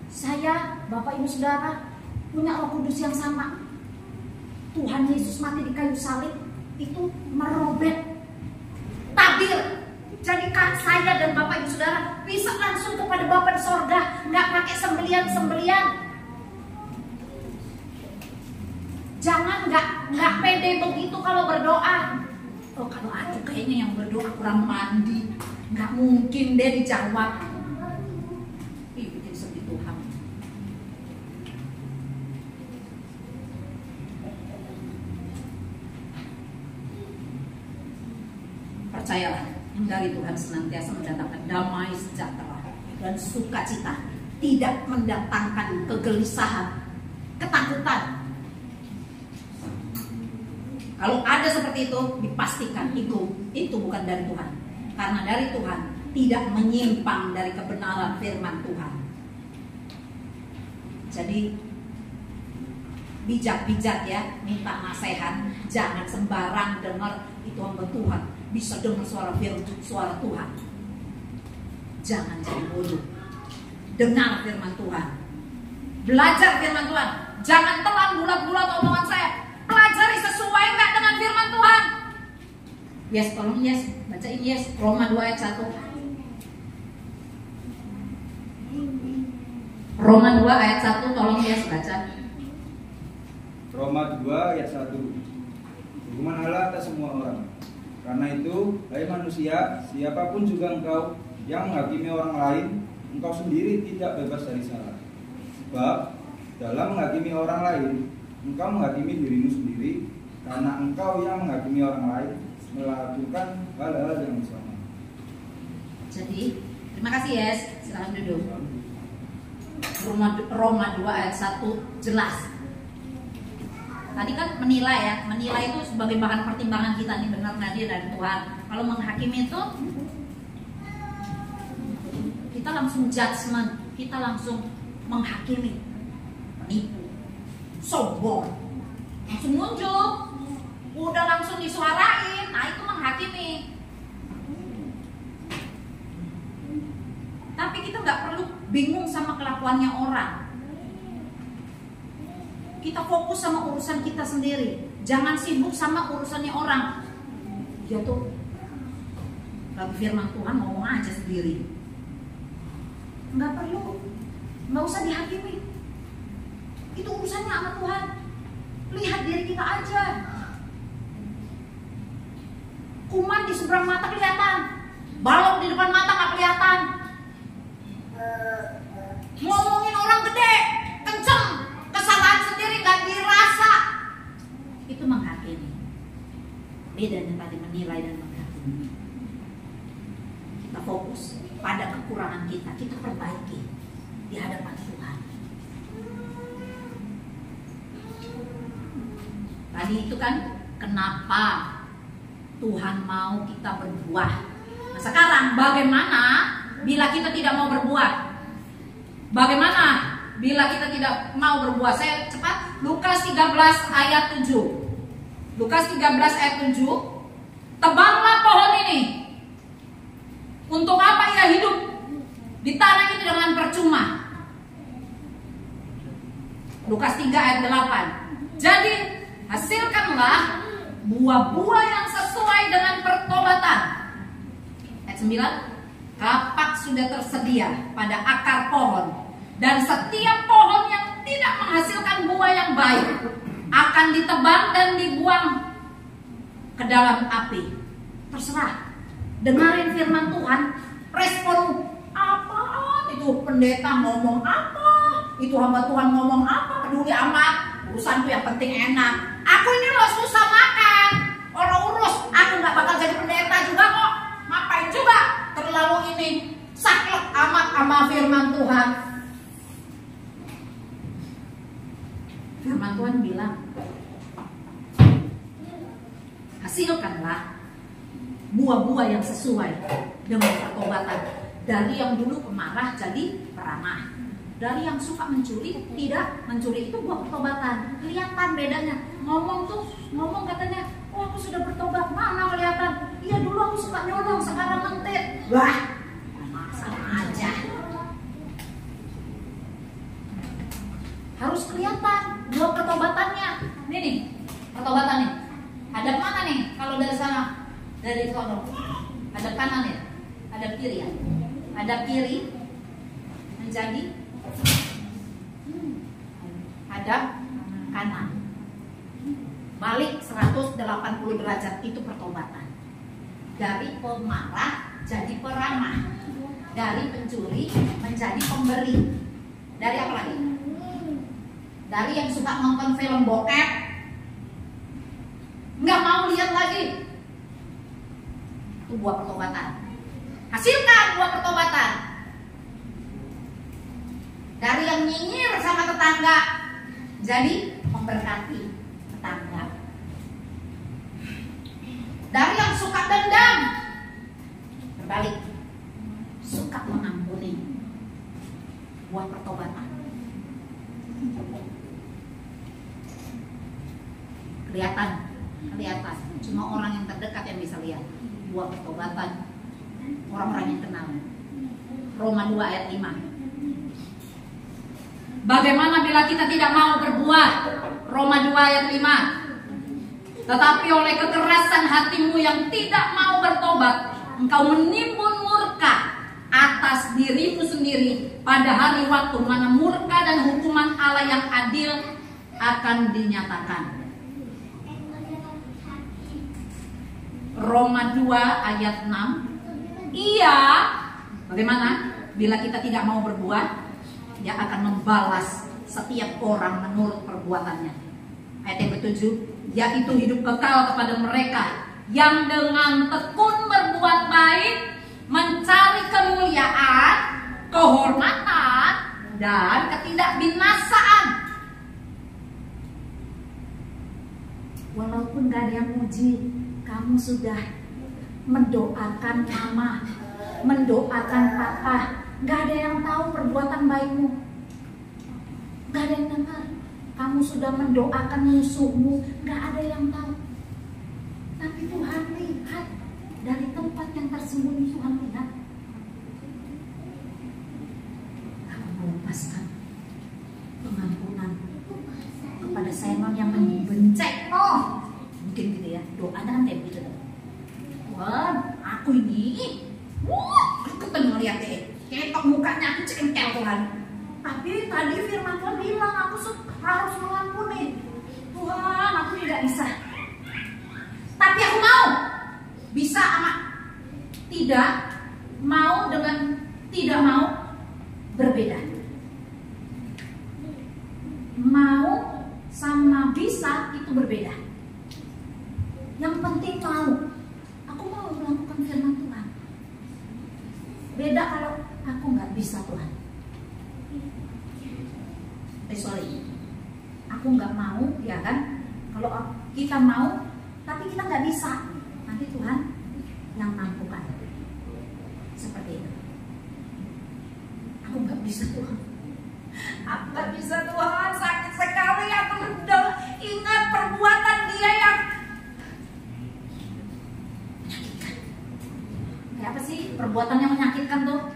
Saya, Bapak Ibu Saudara, punya Roh Kudus yang sama. Tuhan Yesus mati di kayu salib itu merobek tabir. Jadikan saya dan Bapak Ibu Saudara bisa langsung kepada Bapa di sorga, nggak pakai sembelian-sembelian. Jangan nggak pede begitu kalau berdoa. Oh, kalau aku kayaknya yang berdoa kurang mandi, nggak mungkin deh dijawab. Ih, bikin sedih Tuhan. Percayalah, dari Tuhan senantiasa mendatangkan damai sejahtera dan sukacita, tidak mendatangkan kegelisahan, ketakutan. Kalau ada seperti itu, dipastikan itu bukan dari Tuhan. Karena dari Tuhan tidak menyimpang dari kebenaran firman Tuhan. Jadi bijak-bijak ya, minta nasihat, jangan sembarang dengar itu hamba Tuhan. Bisa dengar suara Tuhan. Jangan jadi bodoh. Dengar firman Tuhan. Belajar firman Tuhan. Jangan telan bulat-bulat omongan saya. Pelajari sesuai nggak dengan firman Tuhan. Yes, tolong yes. Bacain yes. Roma 2 ayat 1. Roma 2 ayat 1, tolong yes baca. Roma 2 ayat 1. Hukuman Allah atas semua orang. Karena itu, hai manusia, siapapun juga engkau yang menghakimi orang lain, engkau sendiri tidak bebas dari salah. Sebab dalam menghakimi orang lain, engkau menghakimi dirimu sendiri, karena engkau yang menghakimi orang lain melakukan hal-hal yang sama. Jadi, terima kasih yes. Silakan duduk. Roma 2 ayat 1 jelas. Tadi kan menilai ya, menilai itu sebagai bahan pertimbangan kita nih, benar nggak dia dari Tuhan. Kalau menghakimi itu kita langsung judgement, kita langsung menghakimi, menipu, sombong, langsung muncul, udah langsung disuarain, nah itu menghakimi. Tapi kita nggak perlu bingung sama kelakuannya orang. Kita fokus sama urusan kita sendiri. Jangan sibuk sama urusannya orang. Dia tuh lagi firman Tuhan ngomong aja sendiri. Nggak perlu, nggak usah dihakimi. Itu urusannya sama Tuhan. Lihat diri kita aja. Kuman di seberang mata kelihatan, balok di depan mata nggak kelihatan. Ngomongin orang gede, kenceng, kesalahan sendiri nggak dirasa. Itu menghakimi. Bedanya tadi menilai dan menghakimi. Kita fokus pada kekurangan kita, kita perbaiki di hadapan Tuhan. Tadi itu kan kenapa Tuhan mau kita berbuah. Nah, sekarang bagaimana bila kita tidak mau berbuat? Bagaimana bila kita tidak mau berbuat? Saya cepat. Lukas 13 ayat 7. Lukas 13 ayat 7. Tebanglah pohon ini. Untuk apa ia hidup di tanah ini dengan percuma? Lukas 3 ayat 8. Jadi hasilkanlah buah-buah yang sesuai dengan pertobatan. Ayat 9. Kapak sudah tersedia pada akar pohon, dan setiap pohon yang tidak menghasilkan buah yang baik akan ditebang dan dibuang ke dalam api. Terserah. Dengarin firman Tuhan. Respon apaan itu? Pendeta ngomong apa? Itu hamba Tuhan ngomong apa? Peduli amat. Urusanku yang penting enak. Aku ini loh susah makan. Orang urus. Aku gak bakal jadi pendeta juga kok. Ngapain juga? Terlalu ini saklek amat sama firman Tuhan. Firman Tuhan bilang, hasilkanlah buah-buah yang sesuai dengan pertobatan. Dari yang dulu pemarah jadi peramah. Dari yang suka mencuri tidak mencuri, itu buah pertobatan. Kelihatan bedanya. Ngomong katanya, oh aku sudah bertobat. Mana kelihatan? Iya dulu aku suka nyolong, sekarang ngentit. Wah, sama aja. Harus kelihatan buah pertobatannya. Ini nih, pertobatannya. Hadap mana nih? Kalau dari sana, dari sono. Hadap kanan ya? Hadap kiri ya? Hadap kiri menjadi hadap kanan. Balik 180 derajat, itu pertobatan. Dari pemarah jadi peramah. Dari pencuri menjadi pemberi. Dari apa lagi? Dari yang suka nonton film bokep, nggak mau lihat lagi, itu buah pertobatan. Hasilkan buah pertobatan. Dari yang nyinyir sama tetangga jadi memberkati tetangga. Dari yang suka dendam berbalik, suka mengampuni, buah pertobatan. Kelihatan. Cuma orang yang terdekat yang bisa lihat buah pertobatan. Orang-orang yang kenal. Roma 2 ayat 5. Bagaimana bila kita tidak mau berbuat? Roma 2 ayat 5. Tetapi oleh kekerasan hatimu yang tidak mau bertobat, engkau menimbun murka atas dirimu sendiri pada hari waktu mana murka dan hukuman Allah yang adil akan dinyatakan. Roma 2 ayat 6. Ia, bagaimana? Bila kita tidak mau berbuat, Dia akan membalas setiap orang menurut perbuatannya. Ayat yang ke-7, yaitu hidup kekal kepada mereka yang dengan tekun berbuat baik, mencari kemuliaan, kehormatan, dan ketidakbinasaan. Walaupun gak ada yang muji, kamu sudah mendoakan mama, mendoakan papa. Gak ada yang tahu perbuatan baikmu. Gak ada yang dengar. Kamu sudah mendoakan musuhmu. Gak ada yang tahu. Tapi Tuhan lihat. Dari tempat yang tersembunyi Tuhan lihat. Kamu melepaskan pengampunan kepada Simon yang membenceng. Oh, mungkin gitu ya. Doanya kan kayak gitu. Tuhan, aku ini ketemu ngeliat ketok mukanya, aku cengkel Tuhan. Tapi tadi firman Tuhan bilang aku harus mengampuni. Tuhan, aku tidak bisa. Tapi aku mau. Bisa sama tidak mau dengan tidak mau berbeda. Mau sama bisa itu berbeda. Yang penting mau. Aku mau melakukan firman Tuhan. Beda kalau aku nggak bisa Tuhan. Aku nggak mau, ya kan? Kalau kita mau, tapi kita nggak bisa, nanti Tuhan yang mampukan. bisa Tuhan. Aku gak bisa Tuhan, sakit sekali. Aku udah ingat perbuatan dia yang menyakitkan. Kayak apa sih perbuatan yang menyakitkan tuh?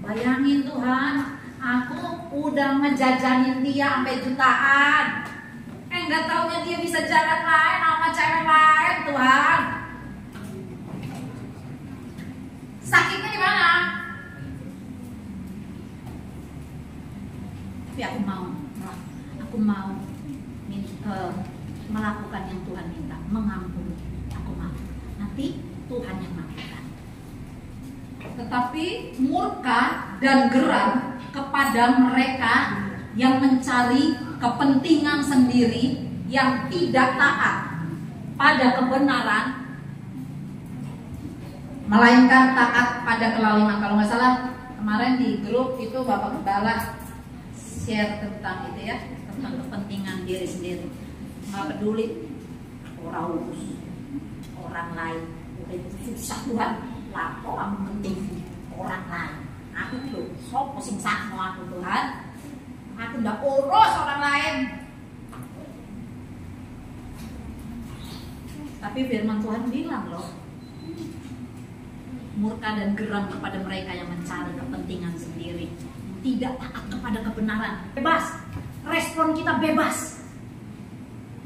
Bayangin Tuhan, aku udah ngejajanin dia sampai jutaan. Nggak taunya dia bisa jalan lain sama cewek lain Tuhan. Sakitnya di mana? Tapi aku mau melakukan yang Tuhan minta, mengampuni. Aku mau. Nanti Tuhan yang mampukan. Tetapi murka dan geram kepada mereka yang mencari kepentingan sendiri, yang tidak taat pada kebenaran, melainkan taat pada kelaliman. Kalau nggak salah kemarin di grup itu Bapak Gembala share tentang itu ya, tentang kepentingan diri sendiri. Nggak peduli orang lain. Udah susah Tuhan, lapor yang penting orang lain. Aku tuh sok pusing sakno aku Tuhan. Aku udah urus orang lain. Tapi firman Tuhan bilang loh, murka dan geram kepada mereka yang mencari kepentingan sendiri, tidak taat kepada kebenaran. Bebas, respon kita bebas.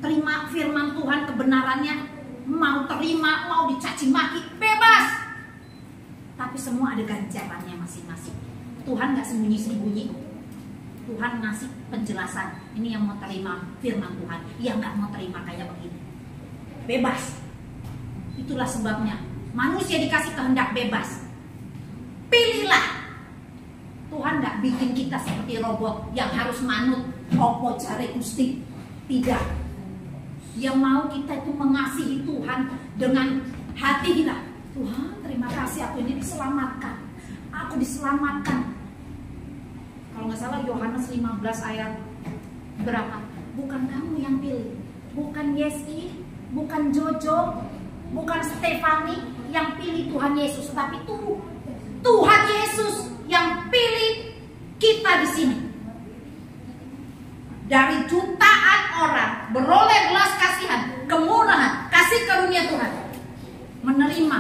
Terima firman Tuhan kebenarannya, mau terima, mau dicaci maki, bebas. Tapi semua ada ganjarannya masing-masing. Tuhan gak sembunyi-sembunyi. Tuhan ngasih penjelasan. Ini yang mau terima firman Tuhan, yang gak mau terima kayak begini. Bebas. Itulah sebabnya manusia dikasih kehendak bebas. Pilihlah. Tuhan gak bikin kita seperti robot yang harus manut opo jare Gusti. Tidak. Yang mau kita itu mengasihi Tuhan dengan hati kita. Tuhan, terima kasih aku ini diselamatkan. Aku diselamatkan. Kalau nggak salah Yohanes 15 ayat berapa? Bukan kamu yang pilih, bukan Yesi, bukan Jojo, bukan Stefani yang pilih Tuhan Yesus, tapi Tuhan Yesus yang pilih kita di sini. Dari jutaan orang beroleh belas kasihan, kemurahan, kasih karunia Tuhan, menerima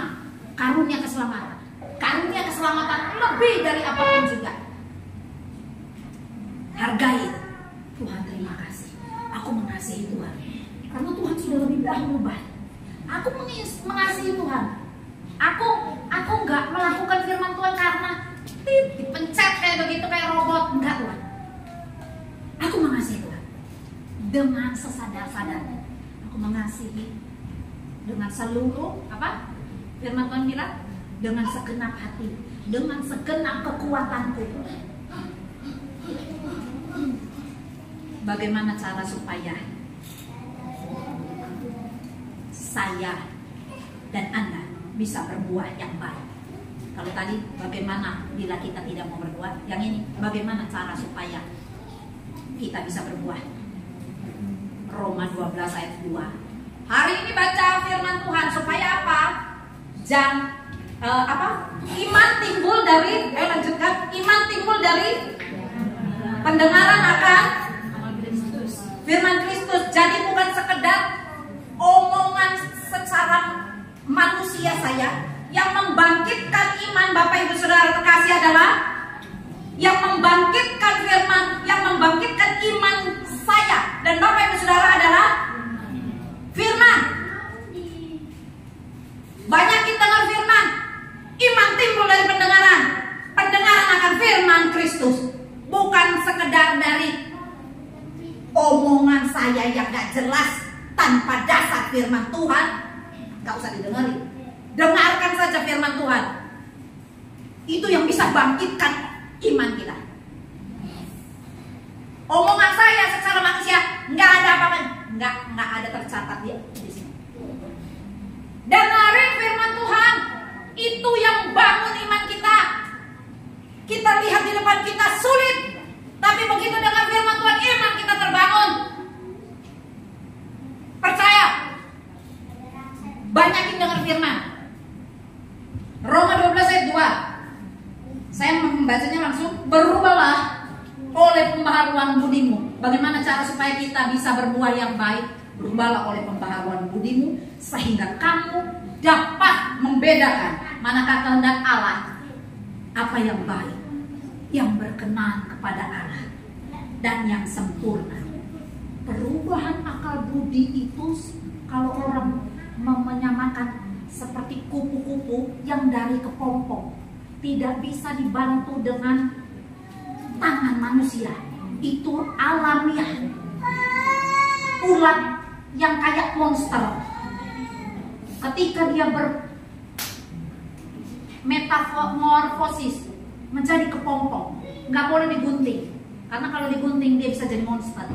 karunia keselamatan. Karunia keselamatan lebih dari apapun juga. Hargai Tuhan, terima kasih. Aku mengasihi Tuhan karena Tuhan sudah lebih dahulu baik. Aku mengasihi Tuhan. Aku nggak melakukan firman Tuhan karena dipencet kayak begitu kayak robot. Enggak Tuhan. Aku mengasihi Tuhan dengan sesadar-sadarnya. Aku mengasihi dengan seluruh firman Tuhan bilang, dengan segenap hati, dengan segenap kekuatanku. Bagaimana cara supaya saya dan Anda bisa berbuah yang baik? Kalau tadi bagaimana bila kita tidak mau berbuah, yang ini bagaimana cara supaya kita bisa berbuah? Roma 12 ayat 2. Hari ini baca firman Tuhan supaya apa? Iman timbul dari lanjutkan. Iman timbul dari pendengaran akan firman Kristus. Jadi bukan sekedar omongan secara manusia saya. Yang membangkitkan iman Bapak Ibu Saudara terkasih adalah yang membangkitkan firman, yang membangkitkan iman saya dan Bapak Ibu Saudara adalah firman. Banyak kita dengar firman, iman timbul dari pendengaran. Pendengaran akan firman Kristus, bukan sekedar dari omongan saya yang gak jelas tanpa dasar firman Tuhan. Gak usah didengarin, dengarkan saja firman Tuhan. Itu yang bisa bangkitkan iman kita. Omongan saya secara manusia nggak ada apa-apa, nggak ada tercatat di sini. Dengarin firman Tuhan, itu yang bangun iman kita. Kita lihat di depan kita sulit, tapi begitu dengar firman Tuhan, iman kita terbangun. Percaya, banyakin dengar firman. Roma 12 ayat 2. Saya membacanya langsung, berubahlah oleh pembaharuan budimu. Bagaimana cara supaya kita bisa berbuah yang baik? Berubahlah oleh pembaharuan budimu sehingga kamu dapat membedakan manakah kehendak Allah, apa yang baik, yang berkenan kepada Allah, dan yang sempurna. Perubahan akal budi itu kalau orang menyamakan seperti kupu-kupu yang dari kepompong, tidak bisa dibantu dengan tangan manusia. Itu alamiah. Ulat yang kayak monster, ketika dia bermetamorfosis menjadi kepompong, nggak boleh digunting, karena kalau digunting dia bisa jadi monster.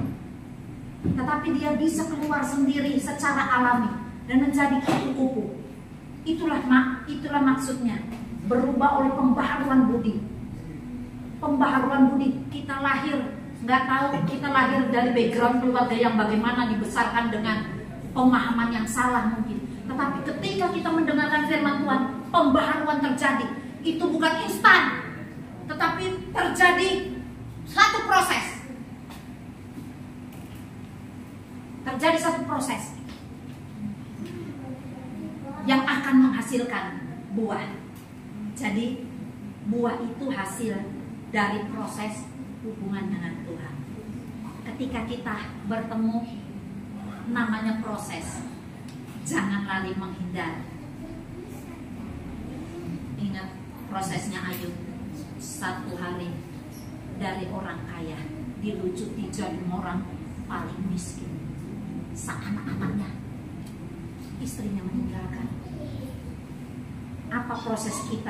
Tetapi dia bisa keluar sendiri secara alami dan menjadi kupu-kupu. Itulah maksudnya berubah oleh pembaharuan budi. Pembaharuan budi, kita lahir nggak tahu, kita lahir dari background keluarga yang bagaimana, dibesarkan dengan pemahaman yang salah mungkin. Tetapi ketika kita mendengarkan firman Tuhan, pembaharuan terjadi. Itu bukan instan, tetapi terjadi satu proses. Terjadi satu proses yang akan menghasilkan buah. Jadi buah itu hasil dari proses hubungan dengan Tuhan. Ketika kita bertemu, namanya proses. Jangan lari menghindar. Ingat prosesnya Ayub. Satu hari dari orang kaya dilucuti jadi orang paling miskin. Seanak-anaknya, istrinya meninggalkan. Apa proses kita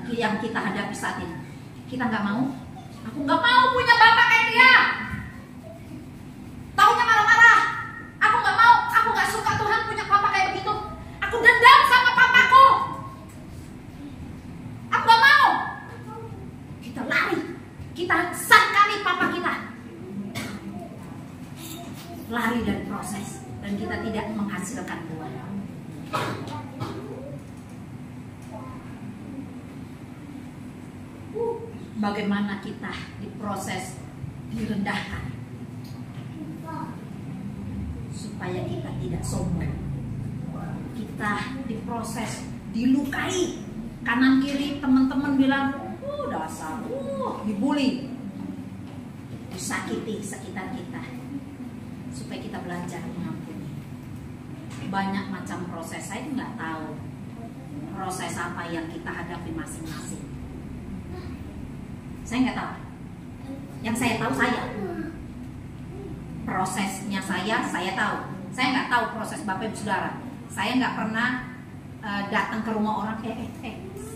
yang kita hadapi saat ini? Kita nggak mau. Aku nggak mau punya bapak kayak dia. Taunya marah-marah. Aku nggak mau. Aku nggak suka Tuhan punya bapak kayak begitu. Aku dendam sama papaku. Aku nggak mau. Kita lari. Kita sangkali papa kita. Lari dari proses dan kita tidak menghasilkan buah. Bagaimana kita diproses, direndahkan supaya kita tidak sombong. Kita diproses, dilukai kanan kiri, teman-teman bilang, dasar, dibully, disakiti sekitar kita, supaya kita belajar mengampuni. Banyak macam proses, saya nggak tahu proses apa yang kita hadapi masing-masing. Saya nggak tahu. Yang saya tahu prosesnya saya tahu. Saya nggak tahu proses Bapak Ibu Saudara. Saya nggak pernah datang ke rumah orang.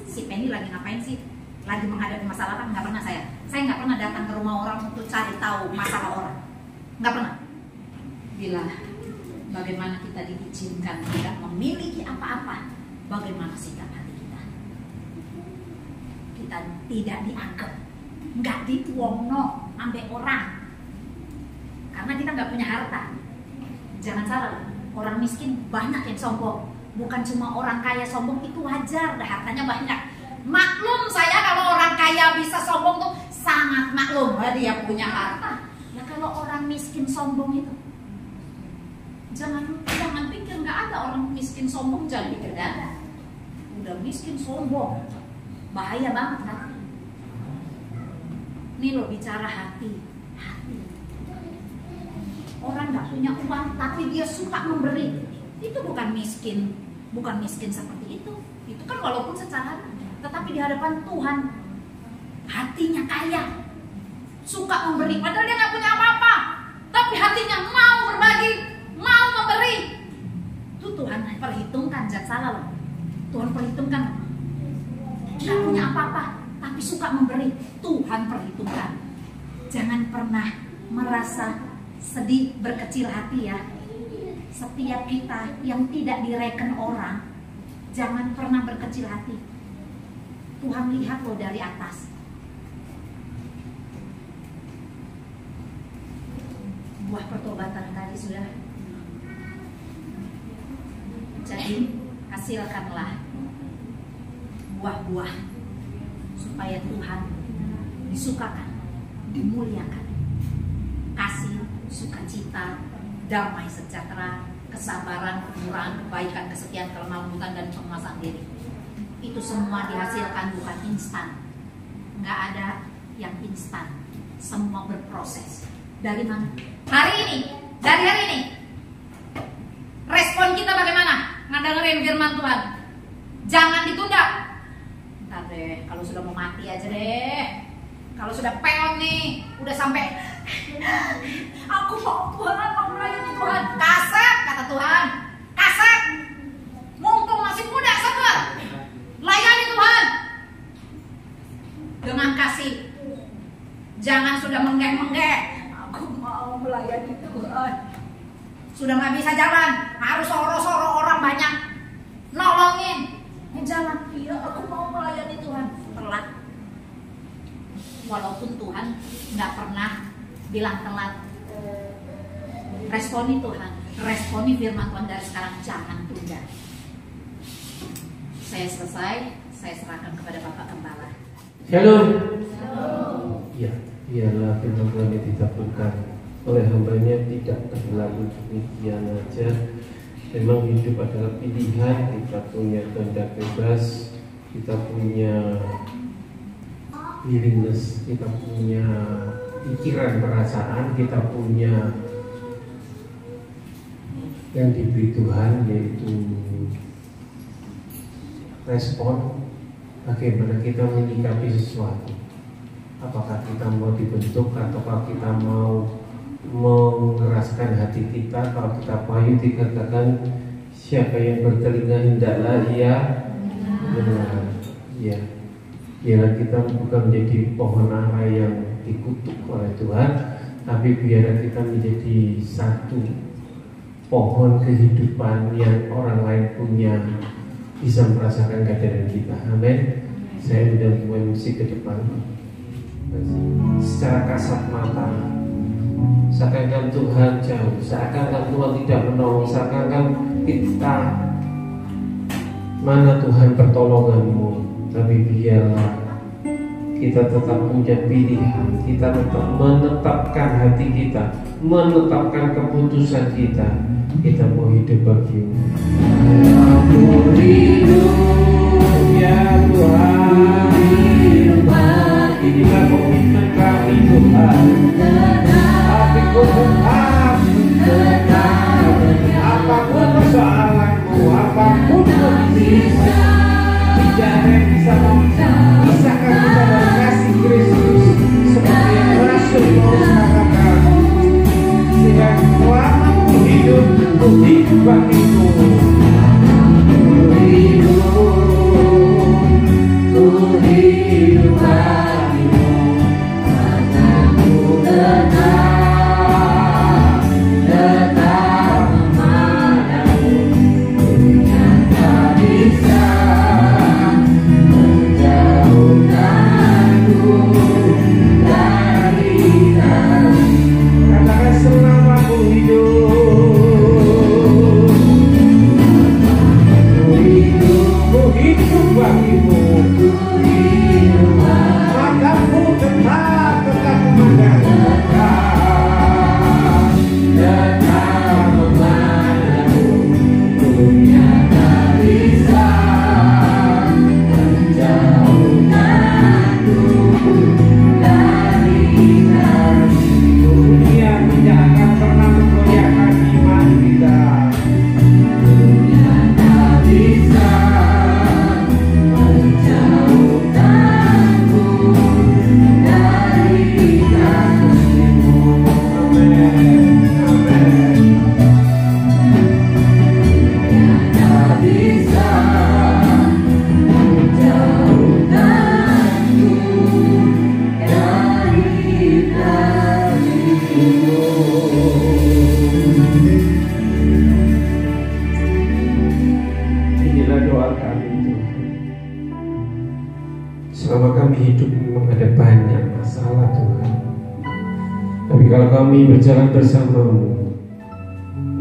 Si Penny lagi ngapain sih? Lagi menghadapi masalah kan? Nggak pernah saya. Saya nggak pernah datang ke rumah orang untuk cari tahu masalah orang. Nggak pernah. Bila bagaimana kita diizinkan tidak memiliki apa-apa, bagaimana sikap hati kita? Kita tidak dianggap, nggak dituongno ambek orang, karena kita nggak punya harta. Jangan salah, orang miskin banyak yang sombong. Bukan cuma orang kaya sombong, itu wajar, dah hartanya banyak. Maklum saya kalau orang kaya bisa sombong tuh sangat maklum, dia punya harta. Ya kalau orang miskin sombong itu, jangan pikir nggak ada orang miskin sombong, jangan pikir nggak ada. Udah miskin sombong, bahaya banget kan? Ini loh bicara hati. Orang nggak punya uang tapi dia suka memberi, itu bukan miskin seperti itu. Itu kan walaupun secara, tetapi di hadapan Tuhan hatinya kaya, suka memberi, padahal dia nggak punya apa-apa, tapi hatinya mau berbagi, mau memberi. Itu Tuhan perhitungkan, jangan salah loh. Tuhan perhitungkan, nggak punya apa-apa tapi suka memberi, Tuhan perhitungkan. Jangan pernah merasa sedih, berkecil hati ya. Setiap kita yang tidak direken orang, jangan pernah berkecil hati. Tuhan lihat loh dari atas. Buah pertobatan tadi sudah. Jadi hasilkanlah buah-buah supaya Tuhan disukakan, dimuliakan. Kasih, sukacita, damai sejahtera, kesabaran, kemurahan, kebaikan, kesetiaan, kelemah lembutan, dan penguasaan diri. Itu semua dihasilkan bukan instan. Nggak ada yang instan. Semua berproses. Dari mana? Hari ini, dari hari ini. Respon kita bagaimana? Ngedengerin firman Tuhan. Jangan ditunda. Ntar deh, kalau sudah mau mati aja deh. Kalau sudah peot nih, udah sampai aku mau Tuhan, mau melayani Tuhan. Kasep, kata Tuhan. Kasep. Mumpung masih muda, sabar. Layani Tuhan dengan kasih. Jangan sudah menggek-menggek. Aku mau melayani Tuhan. Sudah nggak bisa jalan, harus soro-soro orang banyak nolongin. Jalan, iya aku mau melayani Tuhan. Telat. Walaupun Tuhan nggak pernah bilang telat. Responi Tuhan, responi firman Tuhan dari sekarang, jangan tunda. Saya selesai, saya serahkan kepada Bapak Gembala. Shalom. Ya, biarlah firman Tuhan yang ditaburkan oleh hambanya tidak terlalu demikian aja. Memang hidup adalah pilihan, kita punya kehendak bebas, kita punya willingness, kita punya pikiran, perasaan, kita punya yang diberi Tuhan, yaitu respon bagaimana kita menyikapi sesuatu. Apakah kita mau dibentuk ataukah kita mau mengeraskan hati kita. Kalau kita payu dikatakan siapa yang bertelinga hendaklah ia dengar. Ya, biarlah kita bukan menjadi pohon ara yang dikutuk oleh Tuhan, tapi biarlah kita menjadi satu pohon kehidupan yang orang lain punya, bisa merasakan kehadiran kita. Amin. Saya sudah mulai musik ke depan. Secara kasat mata, seakan-akan Tuhan jauh, seakan-akan Tuhan tidak menolong, seakan-akan kita mana Tuhan pertolonganmu. Tapi biarlah kita tetap punya pilihan, kita tetap menetapkan hati kita, menetapkan keputusan kita. Kita mau hidup bagimu. Aku hidup ya Tuhan, inilah komitmen kami Tuhan. Hatiku tetap, apapun persoalanmu, apapun kondisimu, tidak ada yang bisa memisahkan kita dari kasih Kristus. Seperti yang Rasul Paulus katakan, sehingga selama ku hidup bagimu. Ku hidup bagimu, karena ku tetap memandangmu. Dunia tak bisa menjauhkanku dari kasih. Katakan selama ku hidup. Hidup bagimu, mataku tetap memandang, tetap memandangmu. Dunia tak bisa menjauhkanku dari kasih. Dunia tidak akan pernah menggoyahkan iman kita. Dunia tak bisa kami berjalan bersamamu,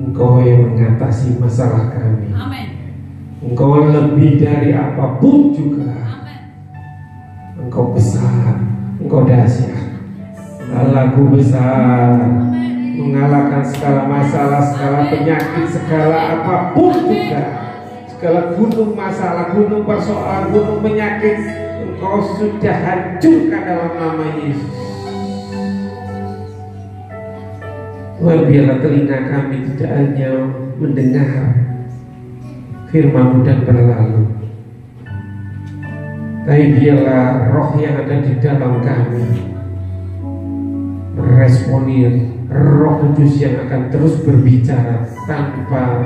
Engkau yang mengatasi masalah kami. Amen. Engkau lebih dari apapun juga. Amen. Engkau besar, Engkau dahsyat. Allah-Ku besar, mengalahkan segala masalah, segala penyakit, segala apapun juga, segala gunung masalah, gunung persoalan, gunung penyakit, Engkau sudah hancurkan dalam nama Yesus. Tuhan, biarlah telinga kami tidak hanya mendengar firman-Mu dan berlalu, tapi biarlah roh yang ada di dalam kami meresponir Roh Kudus yang akan terus berbicara tanpa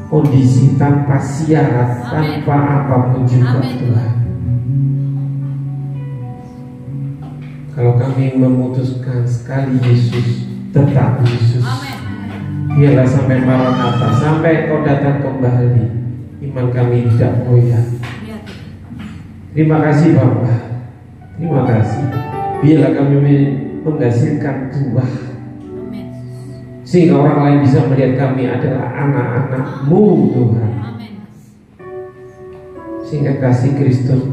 kondisi, tanpa syarat, tanpa apapun juga. Tuhan, kalau kami memutuskan sekali Yesus, tetap Yesus, biarlah sampai Maranatha, sampai Kau datang kembali, iman kami tidak goyah. Terima kasih Bapa, terima kasih. Biarlah kami menghasilkan buah, sehingga orang lain bisa melihat kami adalah anak-anak-Mu Tuhan, sehingga kasih Kristus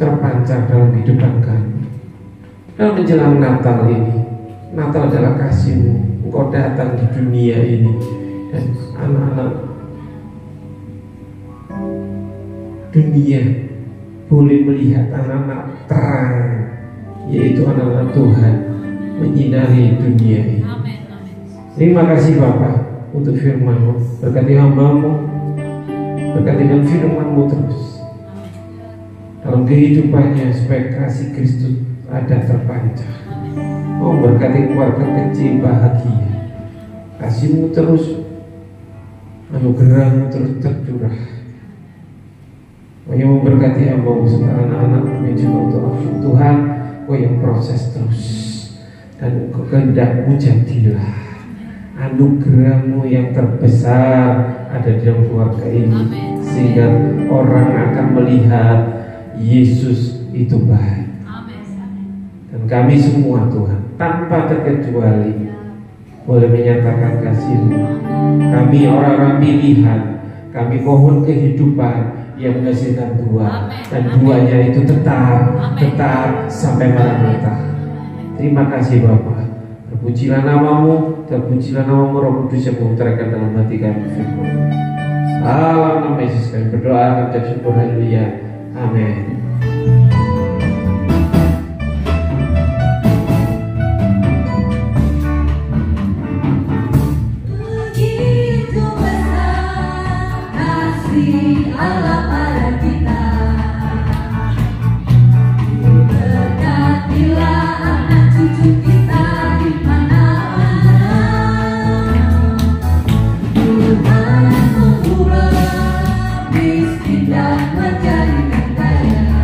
terpancar dalam kehidupan kami. Dalam menjelang Natal ini, Natal adalah kasih-Mu. Engkau datang di dunia ini, dan anak-anak dunia boleh melihat anak-anak terang, yaitu anak-anak Tuhan menyinari dunia ini. Terima kasih Bapa untuk firman-Mu. Berkati hamba-Mu, berkati dengan firman-Mu terus dalam kehidupannya, supaya kasih Kristus ada terpancar. Oh, berkati keluarga kecil bahagia, kasih-Mu terus, anugerah-Mu terus tercurah. Oh, yang memberkati hamba-Mu serta anak-anak-Mu juga untuk Tuhan. Kau yang proses terus, dan kehendak-Mu jadilah. Anugerah-Mu yang terbesar ada di dalam keluarga ini, sehingga orang akan melihat Yesus itu baik. Dan kami semua Tuhan, tanpa terkecuali, boleh menyatakan kasih-Mu. Kami orang-orang pilihan, kami pohon kehidupan yang menghasilkan buah, dan buahnya itu tetap sampai Maranatha. Terima kasih Bapa. Terpujilah nama-Mu, terpujilah nama-Mu Roh Kudus yang mengutarakan dalam hati kami firman. Dalam nama Yesus kami berdoa, mengucap syukur, haleluya, amin. Miskin dan menjadikan kaya.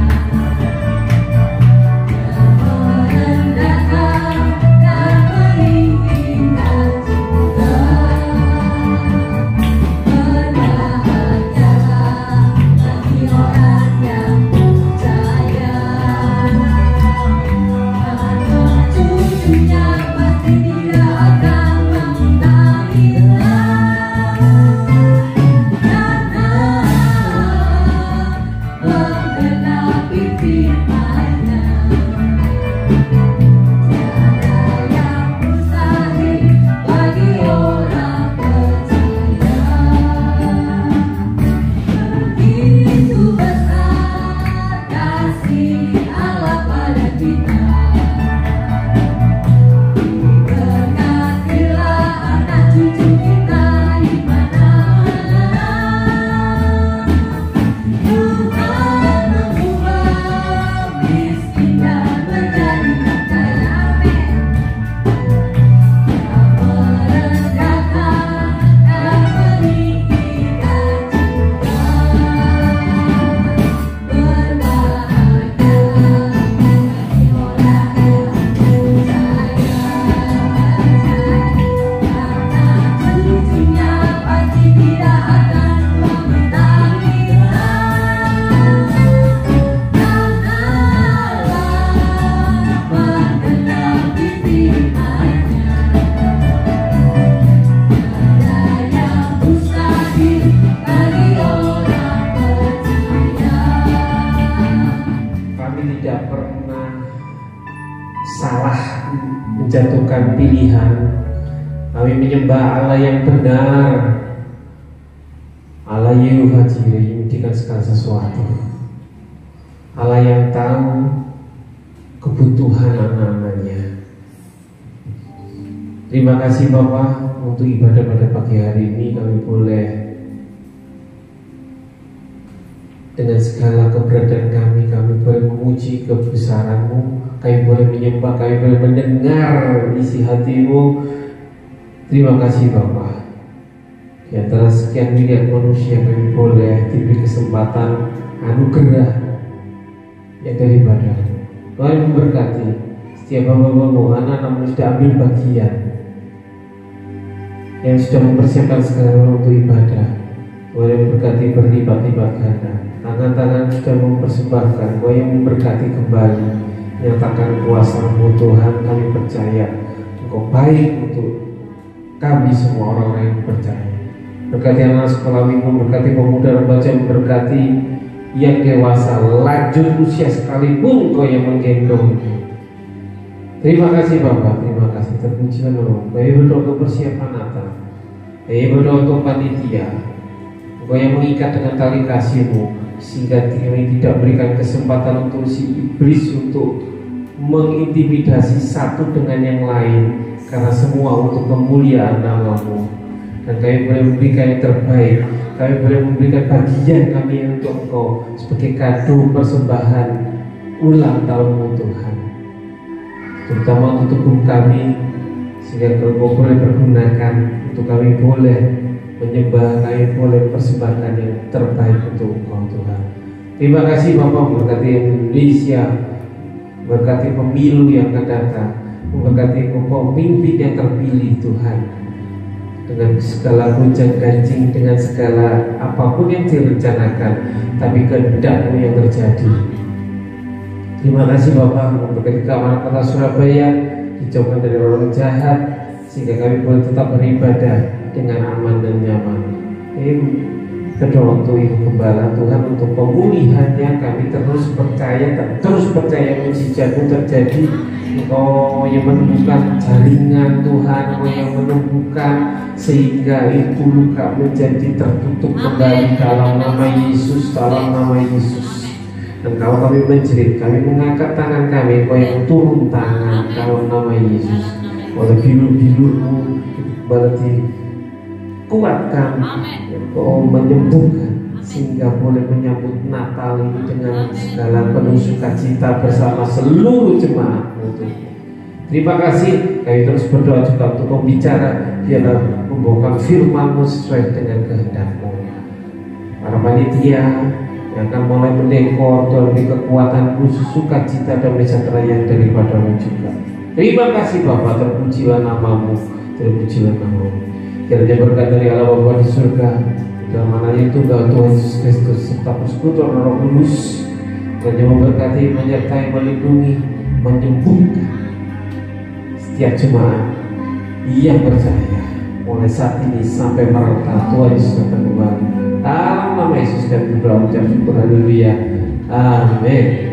tidak pernah salah menjatuhkan pilihan. Kami menyembah Allah yang benar, Allah Yehuwa-Jireh yang memberikan segala sesuatu, Allah yang tahu kebutuhan anak-anaknya. Terima kasih Bapak untuk ibadah pada pagi hari ini. Kami boleh dengan segala keberadaan kami boleh memuji kebesaran-Mu, kami boleh menyembah, kami boleh mendengar isi hati-Mu. Terima kasih Bapak. Di antara sekian miliar manusia kami boleh diberi kesempatan anugerah yang daripada Tuhan memberkati setiap hamba-Mu, anak-anak sudah ambil bagian, yang sudah mempersiapkan segala untuk ibadah. Tuhan yang memberkati berlipat-lipat ganda, tangan-tangan sudah mempersembahkan. Tuhan yang memberkati kembali, nyatakan kuasa-Mu Tuhan. Kami percaya Engkau baik untuk kami semua orang-orang yang percaya. Berkati anak sekolah minggu, berkati pemuda remaja, berkati yang dewasa, lanjut usia sekalipun Engkau yang menggendong. Terima kasih Bapak, terima kasih. Terpujilah Allah. Kami berdoa untuk persiapan Natal, kami berdoa untuk panitia, Engkau yang mengikat dengan tali kasih-Mu, sehingga kami tidak berikan kesempatan untuk si iblis untuk mengintimidasi satu dengan yang lain, karena semua untuk kemuliaan nama-Mu. Dan kami boleh memberikan yang terbaik, kami boleh memberikan bagian kami untuk Engkau sebagai kado persembahan ulang tahun-Mu Tuhan, terutama untuk tubuh kami, sehingga Engkau boleh pergunakan untuk kami boleh menyembah, kami boleh persembahkan yang terbaik untuk Engkau Tuhan. Terima kasih Bapak, berkati Indonesia, berkati pemilu yang akan datang, berkati pemimpin yang terpilih Tuhan, dengan segala gonjang ganjing, dengan segala apapun yang direncanakan, tapi kehendak-Mu yang terjadi. Terima kasih Bapak, memberkati keamanan kota Surabaya, dijauhkan dari orang jahat, sehingga kami boleh tetap beribadah dengan aman dan nyaman. Berdoa untuk Ibu Gembala Tuhan, untuk pemulihannya. Kami terus percaya mujizat-Mu terjadi. Engkau yang menemukan jaringan Tuhan, Engkau yang menemukan sehingga itu luka menjadi tertutup kembali dalam nama Yesus, dalam nama Yesus. Dan kalau kami menjerit, kami mengangkat tangan kami, Engkau yang turun tangan dalam nama Yesus. Oleh bilur-bilur-Mu berarti kuatkan, Engkau menyembuhkan, sehingga boleh menyambut Natal ini dengan segala penuh sukacita bersama seluruh jemaat. Terima kasih. Kami terus berdoa juga untuk pembicara, biarlah membawakan firman-Mu sesuai dengan kehendak-Mu. Para panitia yang akan mulai mendekor, Tuhan beri kekuatan khusus, sukacita dan sejahtera yang daripada-Mu juga. Terima kasih Bapa, terpujilah nama-Mu, terpujilah nama-Mu. Kiranya berkat dari Allah Bapa di surga, dalam anaknya Tunggal Tuhan Yesus Kristus, serta persekutuan Roh Kudus, kiranya memberkati, menyertai, melindungi, menyembuhkan setiap jemaat yang percaya mulai saat ini sampai merata. Tuhan Yesus akan kembali. Dalam nama Yesus kami berdoa, ucap syukur, haleluya, amin.